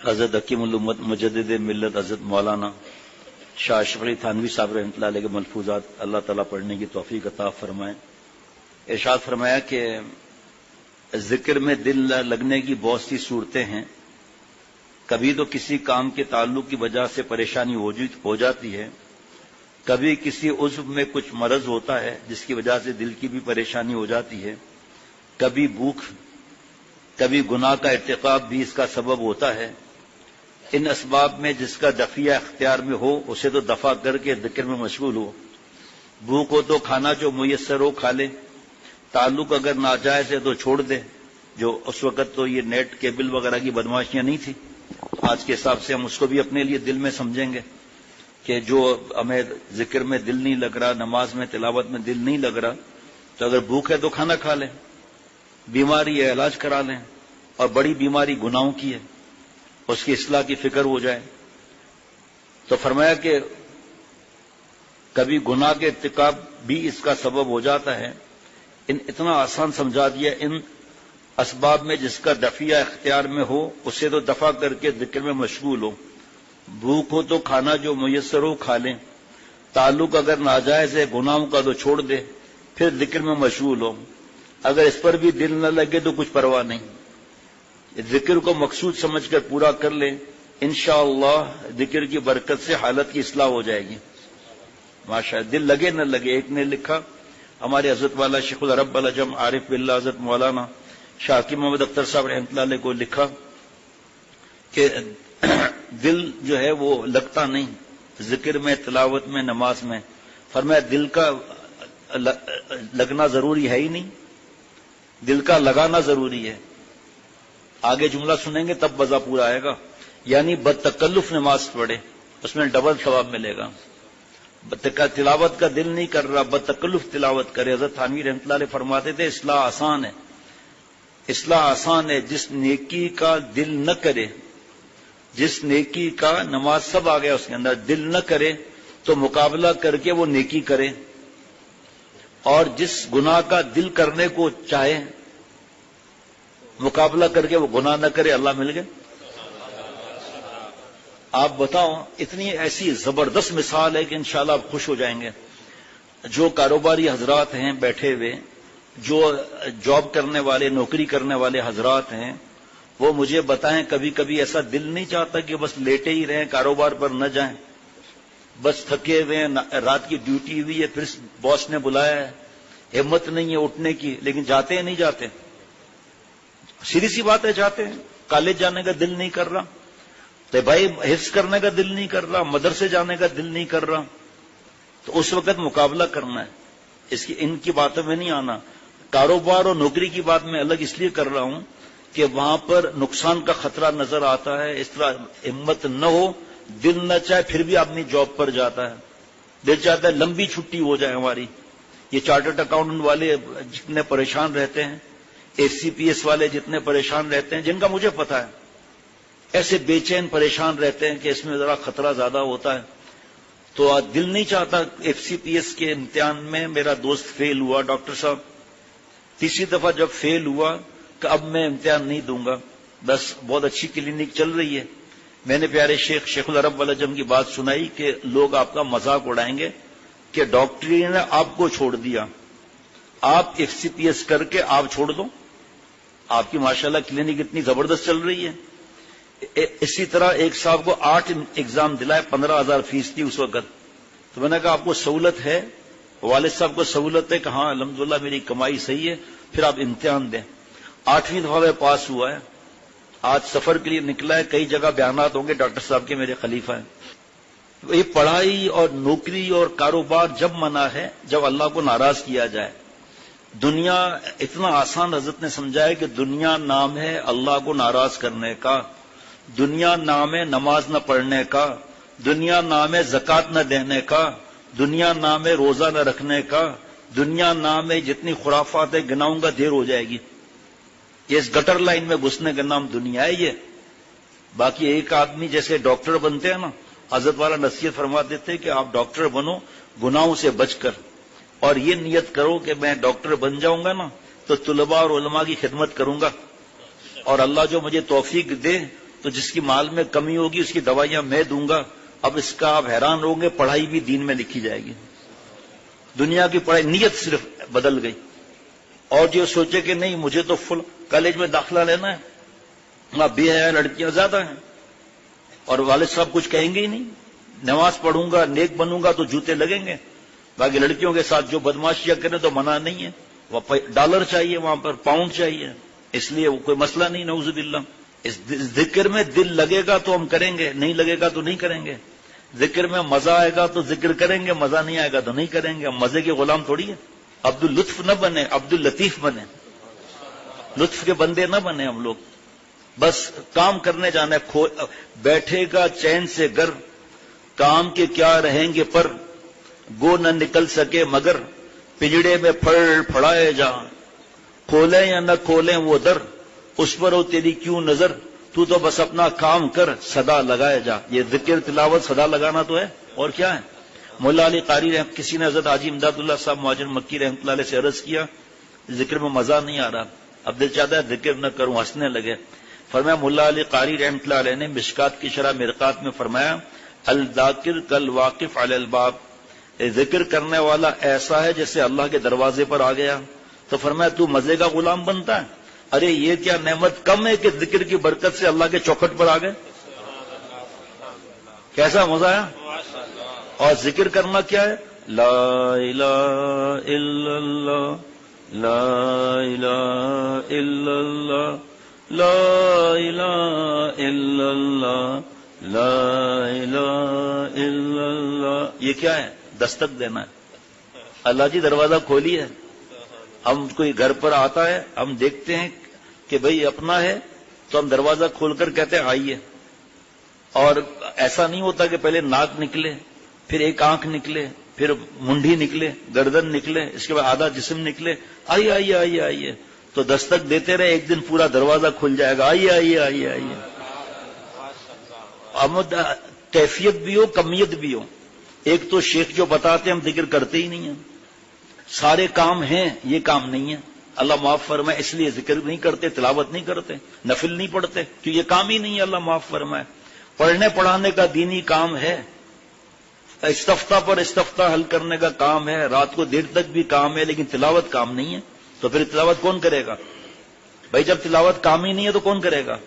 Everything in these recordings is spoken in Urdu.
حضرت حکیم الامت مجدد ملت حضرت مولانا شاہ اشرف علی تھانوی صاحب رحمۃ اللہ علیہ کے ملفوظات اللہ تعالیٰ پڑھنے کی توفیق عطا فرمائیں۔ ارشاد فرمایا کہ ذکر میں دل لگنے کی بہت سی صورتیں ہیں، کبھی تو کسی کام کے تعلق کی وجہ سے پریشانی ہو جاتی ہے، کبھی کسی عضو میں کچھ مرض ہوتا ہے جس کی وجہ سے دل کی بھی پریشانی ہو جاتی ہے، کبھی بھوک، کبھی گناہ کا ارتکاب بھی اس کا سبب ہوتا ہے۔ ان اسباب میں جس کا دفیہ اختیار میں ہو اسے تو دفع کر کے ذکر میں مشغول ہو۔ بھوک ہو تو کھانا جو میسر ہو کھا لے، تعلق اگر ناجائز ہے تو چھوڑ دے۔ جو اس وقت تو یہ نیٹ کیبل وغیرہ کی بدماشیاں نہیں تھی، آج کے حساب سے ہم اس کو بھی اپنے لیے دل میں سمجھیں گے کہ جو ہمیں ذکر میں دل نہیں لگ رہا، نماز میں تلاوت میں دل نہیں لگ رہا، تو اگر بھوک ہے تو کھانا کھا لیں، بیماری ہے علاج کرا لیں، اور بڑی بیماری گناہوں کی ہے اس کی اصلاح کی فکر ہو جائے۔ تو فرمایا کہ کبھی گناہ کے ارتکاب بھی اس کا سبب ہو جاتا ہے۔ اتنا آسان سمجھا دیا، ان اسباب میں جس کا دفیہ اختیار میں ہو اسے تو دفع کر کے ذکر میں مشغول ہو۔ بھوک ہو تو کھانا جو میسر ہو کھا لیں، تعلق اگر ناجائز ہے گناہوں کا تو چھوڑ دے، پھر ذکر میں مشغول ہو۔ اگر اس پر بھی دل نہ لگے تو کچھ پرواہ نہیں، ذکر کو مقصود سمجھ کر پورا کر لیں، انشاءاللہ ذکر کی برکت سے حالت کی اصلاح ہو جائے گی۔ ماشاءاللہ، دل لگے نہ لگے۔ ایک نے لکھا، ہمارے حضرت والا شیخ العرب العجم عارف باللہ حضرت مولانا شاہ حکیم محمد اختر صاحب رحمۃ اللہ علیہ کو لکھا کہ دل جو ہے وہ لگتا نہیں ذکر میں، تلاوت میں، نماز میں۔ فرمایا دل کا لگنا ضروری ہے ہی نہیں، دل کا لگانا ضروری ہے۔ آگے جملہ سنیں گے تب وضع پورا آئے گا۔ یعنی بدتکلف نماز پڑھے، اس میں ڈبل ثواب ملے گا۔ تلاوت کا دل نہیں کر رہا، بدتکلف تلاوت کرے۔ حضرت تھانوی رحمۃ اللہ علیہ فرماتے تھے اصلاح آسان ہے، اصلاح آسان ہے، جس نیکی کا دل نہ کرے، جس نیکی کا، نماز سب آ گیا اس کے اندر، دل نہ کرے تو مقابلہ کر کے وہ نیکی کرے، اور جس گناہ کا دل کرنے کو چاہے مقابلہ کر کے وہ گناہ نہ کرے۔ اللہ مل گئے۔ آپ بتاؤ، اتنی ایسی زبردست مثال ہے کہ انشاءاللہ آپ خوش ہو جائیں گے۔ جو کاروباری حضرات ہیں بیٹھے ہوئے، جو جاب کرنے والے، نوکری کرنے والے حضرات ہیں، وہ مجھے بتائیں کبھی کبھی ایسا دل نہیں چاہتا کہ بس لیٹے ہی رہیں، کاروبار پر نہ جائیں، بس تھکے ہوئے ہیں، رات کی ڈیوٹی ہوئی ہے، پھر باس نے بلایا ہے، ہمت نہیں ہے اٹھنے کی، لیکن جاتے ہیں نہیں جاتے؟ سیدھی سی بات ہے، جاتے ہیں۔ کالج جانے کا دل نہیں کر رہا تو بھائی حفظ کرنے کا دل نہیں کر رہا، مدرسے جانے کا دل نہیں کر رہا، تو اس وقت مقابلہ کرنا ہے۔ ان کی باتوں میں نہیں آنا۔ کاروبار اور نوکری کی بات میں الگ اس لیے کر رہا ہوں کہ وہاں پر نقصان کا خطرہ نظر آتا ہے، اس طرح ہمت نہ ہو، دل نہ چاہے پھر بھی آدمی جاب پر جاتا ہے، دل چاہتا ہے لمبی چھٹی ہو جائے ہماری۔ یہ چارٹرڈ اکاؤنٹنٹ والے جتنے پریشان رہتے ہیں، ACPS والے جتنے پریشان رہتے ہیں، جن کا مجھے پتا ہے، ایسے بے چین پریشان رہتے ہیں کہ اس میں ذرا خطرہ زیادہ ہوتا ہے، تو دل نہیں چاہتا۔ FCPS کے امتحان میں میرا دوست فیل ہوا، ڈاکٹر صاحب، تیسری دفعہ جب فیل ہوا کہ اب میں امتحان نہیں دوں گا، بس بہت اچھی کلینک چل رہی ہے۔ میں نے پیارے شیخ العرب والعجم کی بات سنائی کہ لوگ آپ کا مذاق اڑائیں گے کہ ڈاکٹری نے آپ کو چھوڑ دیا، آپ FCPS کر کے آپ چھوڑ دو، آپ کی ماشاءاللہ کلینک اتنی زبردست چل رہی ہے۔ اسی طرح ایک صاحب کو 8 ایگزام دلائے، 15,000 فیس تھی اس وقت، تو میں نے کہا آپ کو سہولت ہے؟ والد صاحب کو سہولت ہے کہ ہاں الحمدللہ میری کمائی صحیح ہے، پھر آپ امتحان دیں۔ 8ویں دفعہ میں پاس ہوا ہے، آج سفر کے لیے نکلا ہے، کئی جگہ بیانات ہوں گے، ڈاکٹر صاحب کے میرے خلیفہ ہیں۔ یہ پڑھائی اور نوکری اور کاروبار جب منع ہے، جب اللہ کو ناراض کیا جائے۔ دنیا اتنا آسان حضرت نے سمجھایا کہ دنیا نام ہے اللہ کو ناراض کرنے کا، دنیا نام ہے نماز نہ پڑھنے کا، دنیا نام ہے زکوٰۃ نہ دینے کا، دنیا نام ہے روزہ نہ رکھنے کا، دنیا نام ہے جتنی خرافات ہے گناہوں کا ڈھیر ہو جائے گی۔ یہ اس گٹر لائن میں گھسنے کا نام دنیا ہے یہ۔ باقی ایک آدمی جیسے ڈاکٹر بنتے ہیں نا، حضرت والا نصیحت فرما دیتے کہ آپ ڈاکٹر بنو گناہوں سے بچ کر، اور یہ نیت کرو کہ میں ڈاکٹر بن جاؤں گا نا تو طلباء اور علماء کی خدمت کروں گا، اور اللہ جو مجھے توفیق دے تو جس کی مال میں کمی ہوگی اس کی دوائیاں میں دوں گا. اب اس کا آپ حیران ہوں گے، پڑھائی بھی دین میں لکھی جائے گی. دنیا کی پڑھائی، نیت صرف بدل گئی. اور جو سوچے کہ نہیں مجھے تو فل کالج میں داخلہ لینا ہے، وہاں بے حیا لڑکیاں زیادہ ہیں، اور والد صاحب کچھ کہیں گے ہی نہیں، نماز پڑھوں گا نیک بنوں گا تو جوتے لگیں گے. باقی لڑکیوں کے ساتھ جو بدماشیاں کریں تو منع نہیں ہے. وہ ڈالر چاہیے، وہاں پر پاؤنڈ چاہیے، اس لیے وہ کوئی مسئلہ نہیں. نعوذ باللہ. اس ذکر میں دل لگے گا تو ہم کریں گے، نہیں لگے گا تو نہیں کریں گے. ذکر میں مزہ آئے گا تو ذکر کریں گے، مزہ نہیں آئے گا تو نہیں کریں گے. ہم مزے کے غلام تھوڑی ہے. عبد اللطف نہ بنے، عبد اللطیف بنے. لطف کے بندے نہ بنے ہم لوگ. بس کام کرنے جانا ہے. بیٹھے گا چین سے گھر، کام کے کیا رہیں گے پر، گو نہ نکل سکے مگر پنجڑے میں پھڑ پھڑائے جا. کھولیں یا نہ کھولیں وہ در، اس پر ہو تیری کیوں نظر. تو بس اپنا کام کر، صدا لگائے جا. یہ ذکر تلاوت صدا لگانا تو ہے، اور کیا ہے. مولا علی قاری کسی نے حضرت حاجی امداد اللہ صاحب مہاجر مکی رحمۃ اللہ علیہ سے عرض کیا، ذکر میں مزہ نہیں آ رہا، اب دل چاہتا ہے ذکر نہ کروں، ہنسنے لگے. فرمایا مولا علی قاری رحمۃ اللہ علیہ نے مشکات کی شرح مرقات میں فرمایا، الذاکر کل واقف علی الباب، ذکر کرنے والا ایسا ہے جیسے اللہ کے دروازے پر آ گیا. تو فرمایا تو مزے کا غلام بنتا ہے. ارے یہ کیا نعمت کم ہے کہ ذکر کی برکت سے اللہ کے چوکھٹ پر آ گئے. کیسا مزہ آیا. اور ذکر کرنا کیا ہے، لا الہ الا اللہ، لا الہ الا اللہ، لا الہ الا اللہ، لا الہ الا اللہ. یہ کیا ہے، دستک دینا ہے. اللہ جی دروازہ کھولی ہے. ہم کوئی گھر پر آتا ہے، ہم دیکھتے ہیں کہ بھئی اپنا ہے تو ہم دروازہ کھول کر کہتے ہیں آئیے. اور ایسا نہیں ہوتا کہ پہلے ناک نکلے، پھر ایک آنکھ نکلے، پھر منڈی نکلے، گردن نکلے، اس کے بعد آدھا جسم نکلے. آئیے آئیے آئیے آئیے. تو دستک دیتے رہے، ایک دن پورا دروازہ کھل جائے گا. آئیے آئیے آئیے آئیے. کیفیت بھی ہو کمیت بھی ہو. ایک تو شیخ جو بتاتے ہم ذکر کرتے ہی نہیں ہیں. سارے کام ہیں، یہ کام نہیں ہے. اللہ معاف فرمائے، اس لیے ذکر نہیں کرتے، تلاوت نہیں کرتے، نفل نہیں پڑھتے کہ یہ کام ہی نہیں ہے. اللہ معاف فرمائے. پڑھنے پڑھانے کا دینی کام ہے، استفتاء پر استفتاء حل کرنے کا کام ہے، رات کو دیر تک بھی کام ہے، لیکن تلاوت کام نہیں ہے. تو پھر تلاوت کون کرے گا بھائی؟ جب تلاوت کام ہی نہیں ہے تو کون کرے گا؟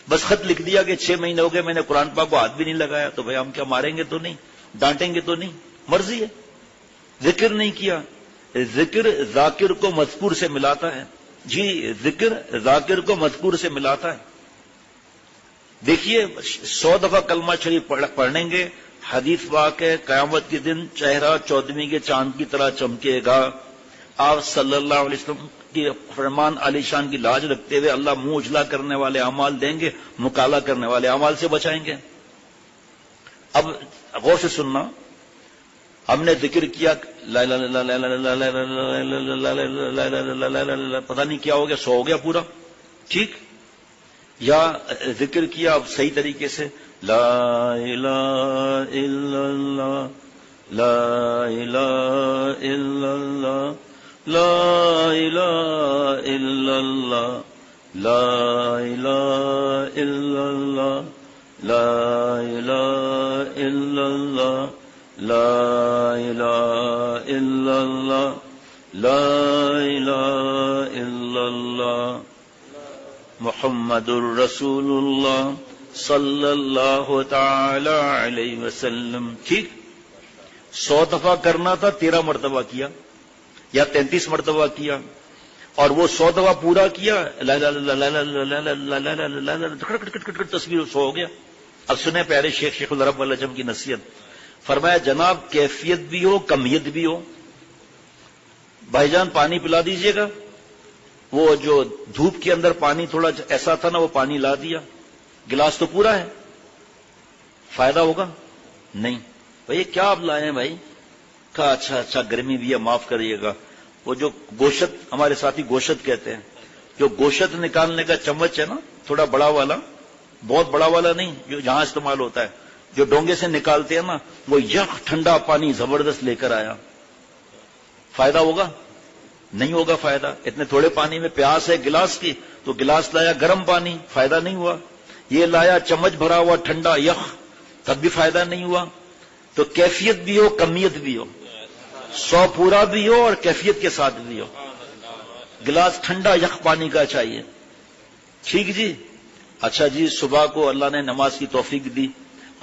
بس خط لکھ دیا کہ 6 مہینے ہو گئے میں نے قرآن پاک کو ہاتھ بھی نہیں لگایا، تو بھائی ہم کیا ماریں گے تو نہیں، ڈانٹیں گے تو نہیں، مرضی ہے. ذکر نہیں کیا. ذکر ذاکر کو مذکور سے ملاتا ہے. جی ذکر ذاکر کو مذکور سے ملاتا ہے. دیکھیے 100 دفعہ کلمہ شریف پڑھیں گے، حدیث واقع ہے قیامت کے دن چہرہ 14ویں کے چاند کی طرح چمکے گا. آپ صلی اللہ علیہ وسلم کی فرمان علی شان کی لاج رکھتے ہوئے اللہ منہ اجلا کرنے والے اعمال دیں گے، مکالا کرنے والے اعمال سے بچائیں گے. اب غور سے سننا، ہم نے ذکر کیا لا الہ الا اللہ، پتہ نہیں کیا ہو گیا، 100 ہو گیا پورا، ٹھیک. یا ذکر کیا اب صحیح طریقے سے لا الہ الا اللہ، لا الہ الا اللہ، لا الہ الا اللہ، لا الہ الا اللہ، لا الہ الا اللہ، لا الہ الا اللہ، لا الہ الا اللہ، محمد الرسول اللہ صلی اللہ تعالی علیہ وسلم. ٹھیک. 100 دفعہ کرنا تھا، 13 مرتبہ کیا یا 33 مرتبہ کیا، اور وہ 100 دفعہ پورا کیا، تصویر 100 ہو گیا. اب سنیں پیارے شیخ العرب والعجم کی نصیحت. فرمایا جناب کیفیت بھی ہو کمیت بھی ہو. بھائی جان پانی پلا دیجئے گا. وہ جو دھوپ کے اندر پانی تھوڑا ایسا تھا نا، وہ پانی لا دیا، گلاس تو پورا ہے، فائدہ ہوگا نہیں. بھائی کیا آپ لائے ہیں بھائی؟ کہا اچھا گرمی بھی ہے معاف کریے گا. وہ جو گوشت، ہمارے ساتھی گوشت کہتے ہیں، جو گوشت نکالنے کا چمچ ہے نا، تھوڑا بڑا والا، بہت بڑا والا نہیں جو جہاں استعمال ہوتا ہے، جو ڈونگے سے نکالتے ہیں نا، وہ یک ٹھنڈا پانی زبردست لے کر آیا. فائدہ ہوگا نہیں ہوگا فائدہ. اتنے تھوڑے پانی میں پیاس ہے گلاس کی، تو گلاس لایا گرم پانی، فائدہ نہیں ہوا. یہ لایا چمچ بھرا ہوا ٹھنڈا یخ، تب بھی فائدہ نہیں ہوا. تو کیفیت بھی ہو کمیت بھی ہو، 100 پورا بھی ہو اور کیفیت کے ساتھ بھی ہو. گلاس ٹھنڈا یخ پانی کا چاہیے. ٹھیک جی. اچھا جی، صبح کو اللہ نے نماز کی توفیق دی،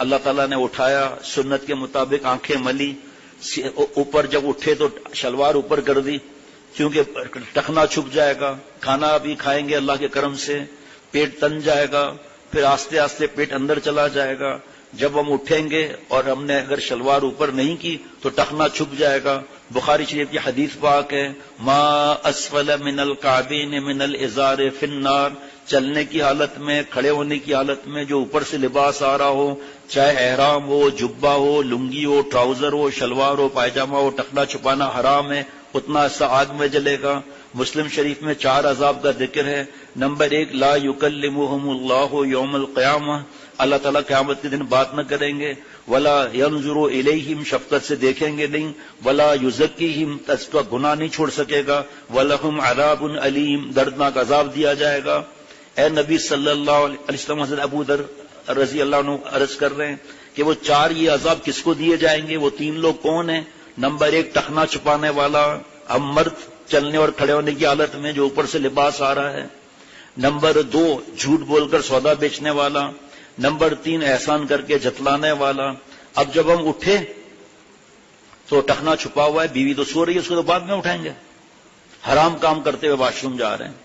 اللہ تعالیٰ نے اٹھایا، سنت کے مطابق آنکھیں ملی، اوپر جب اٹھے تو شلوار اوپر کر دی کیونکہ ٹخنا چھپ جائے گا. کھانا بھی کھائیں گے اللہ کے کرم سے، پیٹ تن جائے گا، پھر آہستہ آہستہ پیٹ اندر چلا جائے گا. جب ہم اٹھیں گے اور ہم نے اگر شلوار اوپر نہیں کی تو ٹخنا چھپ جائے گا. بخاری شریف کی حدیث پاک ہے، ما اسفل من الکعبین من الازار فی النار. چلنے کی حالت میں، کھڑے ہونے کی حالت میں جو اوپر سے لباس آ رہا ہو، چاہے احرام ہو، جبہ ہو، لنگی ہو، ٹراؤزر ہو، شلوار ہو، پائجامہ ہو، ٹخنا چھپانا حرام ہے، اتنا حصہ آگ میں جلے گا. مسلم شریف میں 4 عذاب کا ذکر ہے. نمبر 1، لا یکلمہم اللہ یوم القیامہ، اللہ تعالیٰ قیامت کے دن بات نہ کریں گے. ولا ینظر الیہم، شفقت سے دیکھیں گے نہیں. ولا یزکیہم، اس کا گناہ نہیں چھوڑ سکے گا. ولہم عذاب علیم، دردناک عذاب دیا جائے گا. اے نبی صلی اللہ علیہ وسلم، حضرت ابو ذر رضی اللہ عنہ عرض کر رہے ہیں کہ وہ 4 یہ عذاب کس کو دیے جائیں گے؟ وہ 3 لوگ کون ہیں؟ نمبر 1، ٹخنا چھپانے والا، ہم مرد چلنے اور کھڑے ہونے کی حالت میں جو اوپر سے لباس آ رہا ہے. نمبر 2، جھوٹ بول کر سودا بیچنے والا. نمبر 3، احسان کر کے جتلانے والا. اب جب ہم اٹھے تو ٹخنا چھپا ہوا ہے، بیوی تو سو رہی ہے، اس کو تو بعد میں اٹھائیں گے. حرام کام کرتے ہوئے واش روم جا رہے ہیں،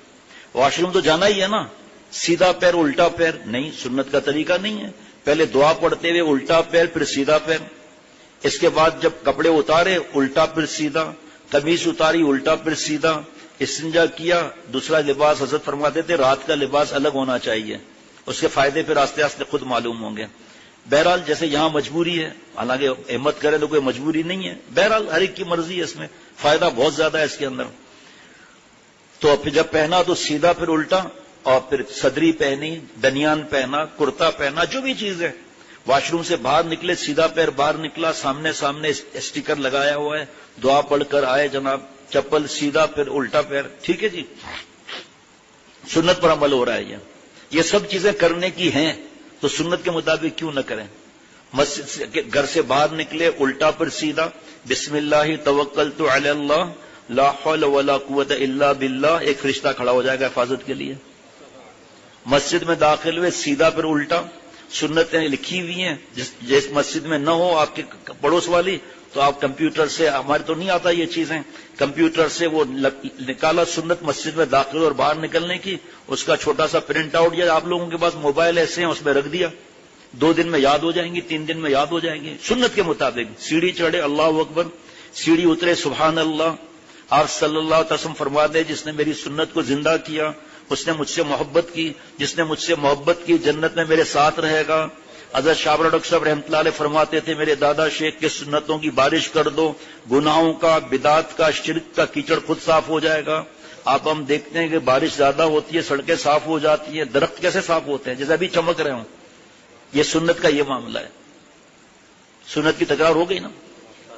واش روم تو جانا ہی ہے نا. سیدھا پیر الٹا پیر نہیں، سنت کا طریقہ نہیں ہے. پہلے دعا پڑھتے ہوئے الٹا پیر پھر سیدھا پیر. اس کے بعد جب کپڑے اتارے الٹا پھر سیدھا، قمیص اتاری الٹا پھر سیدھا. استنجا کیا، دوسرا لباس، حضرت فرماتے تھے رات کا لباس الگ ہونا چاہیے، اس کے فائدے پھر آستے آستے خود معلوم ہوں گے. بہرحال جیسے یہاں مجبوری ہے، حالانکہ احمد کرے تو کوئی مجبوری نہیں ہے، بہرحال ہر ایک کی مرضی ہے، اس میں فائدہ بہت زیادہ ہے اس کے اندر. تو پھر جب پہنا تو سیدھا پھر الٹا، اور پھر صدری پہنی، بنیان پہنا، کرتا پہنا، جو بھی چیز ہے. واش روم سے باہر نکلے، سیدھا پیر باہر نکلا، سامنے اسٹیکر لگایا ہوا ہے، دعا پڑھ کر آئے جناب، چپل سیدھا پھر الٹا پیر. ٹھیک ہے جی، سنت پر عمل ہو رہا ہے. یہ سب چیزیں کرنے کی ہیں تو سنت کے مطابق کیوں نہ کریں؟ مسجد سے گھر سے باہر نکلے الٹا پر سیدھا، بسم اللہ توکلت علی اللہ لا حول ولا قوت الا باللہ، ایک فرشتہ کھڑا ہو جائے گا حفاظت کے لیے. مسجد میں داخل ہوئے سیدھا پھر الٹا. سنتیں لکھی ہوئی ہیں، جس مسجد میں نہ ہو آپ کے پڑوس والی تو آپ کمپیوٹر سے، ہمارے تو نہیں آتا یہ چیزیں، کمپیوٹر سے وہ نکالا سنت مسجد میں داخل اور باہر نکلنے کی، اس کا چھوٹا سا پرنٹ آؤٹ، یا آپ لوگوں کے پاس موبائل ایسے ہیں اس میں رکھ دیا، 2 دن میں یاد ہو جائیں گی، 3 دن میں یاد ہو جائیں گی. سنت کے مطابق سیڑھی چڑھے اللہ اکبر، سیڑھی اترے سبحان اللہ. آپ صلی اللہ علیہ وسلم فرماتے جس نے میری سنت کو زندہ کیا اس نے مجھ سے محبت کی، جس نے مجھ سے محبت کی جنت میں میرے ساتھ رہے گا. حضرت شاہ ڈاکٹر صاحب رحمۃ اللہ علیہ فرماتے تھے میرے دادا شیخ کے سنتوں کی بارش کر دو، گناہوں کا، بدعات کا، شرک کا کیچڑ خود صاف ہو جائے گا. آپ ہم دیکھتے ہیں کہ بارش زیادہ ہوتی ہے، سڑکیں صاف ہو جاتی ہیں، درخت کیسے صاف ہوتے ہیں؟ جیسے ابھی چمک رہے ہوں. یہ سنت کا یہ معاملہ ہے. سنت کی تکرار ہو گئی نا.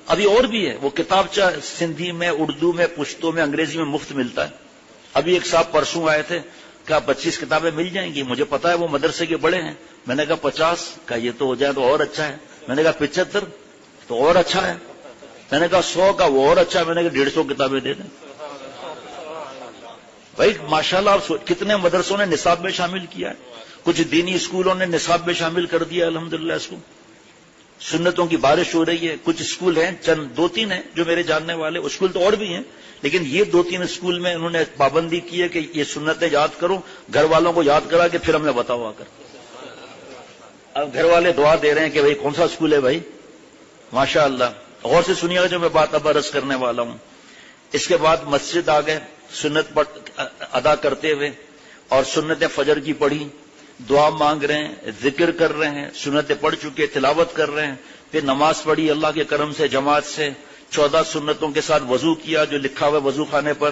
ابھی اور بھی ہے، وہ کتابچہ سندھی میں، اردو میں، پشتو میں، انگریزی میں مفت ملتا ہے. ابھی ایک صاحب پرسوں آئے تھے، کہا 25 کتابیں مل جائیں گی. مجھے پتا ہے وہ مدرسے کے بڑے ہیں. میں نے کہا 50، کہا یہ تو ہو جائے تو اور اچھا ہے. میں نے کہا 75 تو اور اچھا ہے. میں نے کہا 100 کا وہ اور اچھا ہے. میں نے کہا 150 کتابیں دے دیں. بھائی ماشاءاللہ آپ کتنے مدرسوں نے نصاب میں شامل کیا ہے، کچھ دینی اسکولوں نے نصاب میں شامل کر دیا الحمدللہ. اس کو سنتوں کی بارش ہو رہی ہے. کچھ اسکول ہیں، چند 2-3 ہیں جو میرے جاننے والے، اسکول تو اور بھی ہیں لیکن یہ 2-3 اسکول میں انہوں نے پابندی کی ہے کہ یہ سنتیں یاد کرو، گھر والوں کو یاد کرا کے پھر ہمیں بتاؤ آ کر. اب گھر والے دعا دے رہے ہیں کہ بھائی کون سا اسکول ہے بھائی. ماشاءاللہ غور سے سنیے گا جو میں بات اب عرض کرنے والا ہوں. اس کے بعد مسجد آ گئے سنت ادا کرتے ہوئے، اور سنت فجر کی پڑھی، دعا مانگ رہے ہیں، ذکر کر رہے ہیں، سنتیں پڑھ چکے، تلاوت کر رہے ہیں. پھر نماز پڑھی اللہ کے کرم سے جماعت سے، 14 سنتوں کے ساتھ وضو کیا جو لکھا ہوا وضو خانے پر،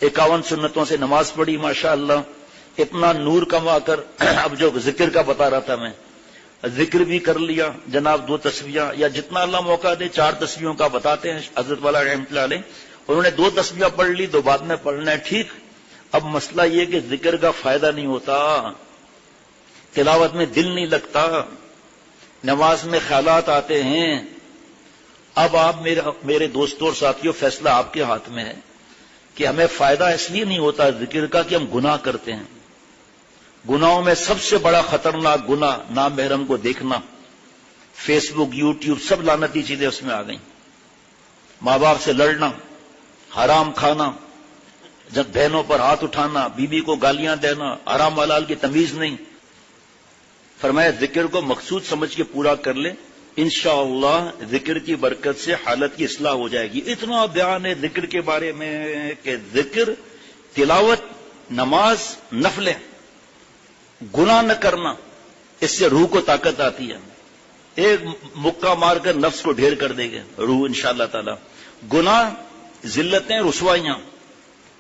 51 سنتوں سے نماز پڑھی. ماشاءاللہ اتنا نور کما کر اب جو ذکر کا بتا رہا تھا میں، ذکر بھی کر لیا جناب. 2 تسبیحاں یا جتنا اللہ موقع دے، 4 تسبیحوں کا بتاتے ہیں حضرت والا رحمۃ اللہ علیہ. انہوں نے 2 تسبیحاں پڑھ لی، 2 بعد میں پڑھنا ہے. ٹھیک، اب مسئلہ یہ کہ ذکر کا فائدہ نہیں ہوتا. تلاوت میں دل نہیں لگتا، نماز میں خیالات آتے ہیں۔ اب آپ میرے دوستوں اور ساتھیوں، فیصلہ آپ کے ہاتھ میں ہے کہ ہمیں فائدہ اس لیے نہیں ہوتا ذکر کا کہ ہم گناہ کرتے ہیں۔ گناہوں میں سب سے بڑا خطرناک گناہ نامحرم کو دیکھنا، فیس بک، یوٹیوب، سب لعنتی چیزیں اس میں آ گئیں۔ ماں باپ سے لڑنا، حرام کھانا، جب بہنوں پر ہاتھ اٹھانا، بیوی کو گالیاں دینا، حرام حلال کی تمیز نہیں۔ فرمایا ذکر کو مقصود سمجھ کے پورا کر لیں، انشاءاللہ ذکر کی برکت سے حالت کی اصلاح ہو جائے گی۔ اتنا بیان ہے ذکر کے بارے میں کہ ذکر، تلاوت، نماز، نفلیں، گناہ نہ کرنا، اس سے روح کو طاقت آتی ہے۔ ایک مکہ مار کر نفس کو ڈھیر کر دے گے روح انشاءاللہ تعالی۔ گناہ، ذلتیں، رسوائیاں،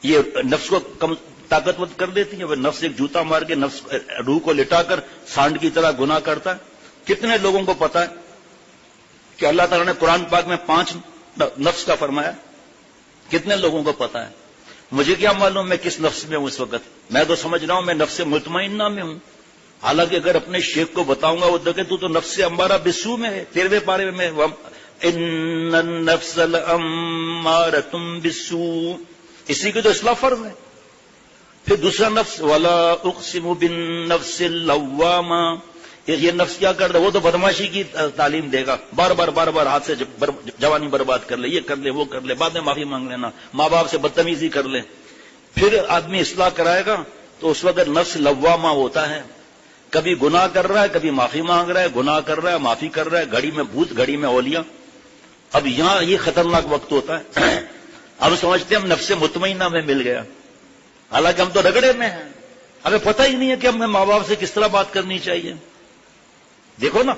یہ نفس کو کم طاقتور کر دیتی ہیں۔ وہ نفس ایک جوتا مار کے نفس روح کو لٹا کر سانڈ کی طرح گناہ کرتا ہے۔ کتنے لوگوں کو پتا ہے کہ اللہ تعالیٰ نے قرآن پاک میں 5 نفس کا فرمایا؟ کتنے لوگوں کو پتا ہے؟ مجھے کیا معلوم میں کس نفس میں ہوں اس وقت؟ میں تو سمجھ رہا ہوں میں نفس مطمئنہ میں ہوں، حالانکہ اگر اپنے شیخ کو بتاؤں گا وہ دیکھے تو نفس امارہ بالسوء میں ہے۔ 13ویں پارے میں ان النفس لامارۃ بالسوء، اسی کی تو اصلاح فرض ہے۔ پھر دوسرا نفس ولا اقسم بالنفس اللوامہ، یہ نفس کیا کرتا ہے؟ وہ تو بدماشی کی تعلیم دے گا، بار بار ہاتھ سے جوانی برباد کر لے، یہ کر لے، وہ کر لے، بعد میں معافی مانگ لینا، ماں باپ سے بدتمیزی کر لے۔ پھر آدمی اصلاح کرائے گا تو اس وقت نفس لوامہ ہوتا ہے، کبھی گناہ کر رہا ہے، کبھی معافی مانگ رہا ہے، گناہ کر رہا ہے، معافی کر رہا ہے، گھڑی میں بھوت، گھڑی میں اولیاء۔ اب یہاں یہ خطرناک وقت ہوتا ہے۔ اب سمجھتے ہیں ہم نفس مطمئنہ میں مل گیا، حالانکہ ہم تو رگڑے میں ہیں، ہمیں پتہ ہی نہیں ہے کہ ہمیں ماں باپ سے کس طرح بات کرنی چاہیے۔ دیکھو نا،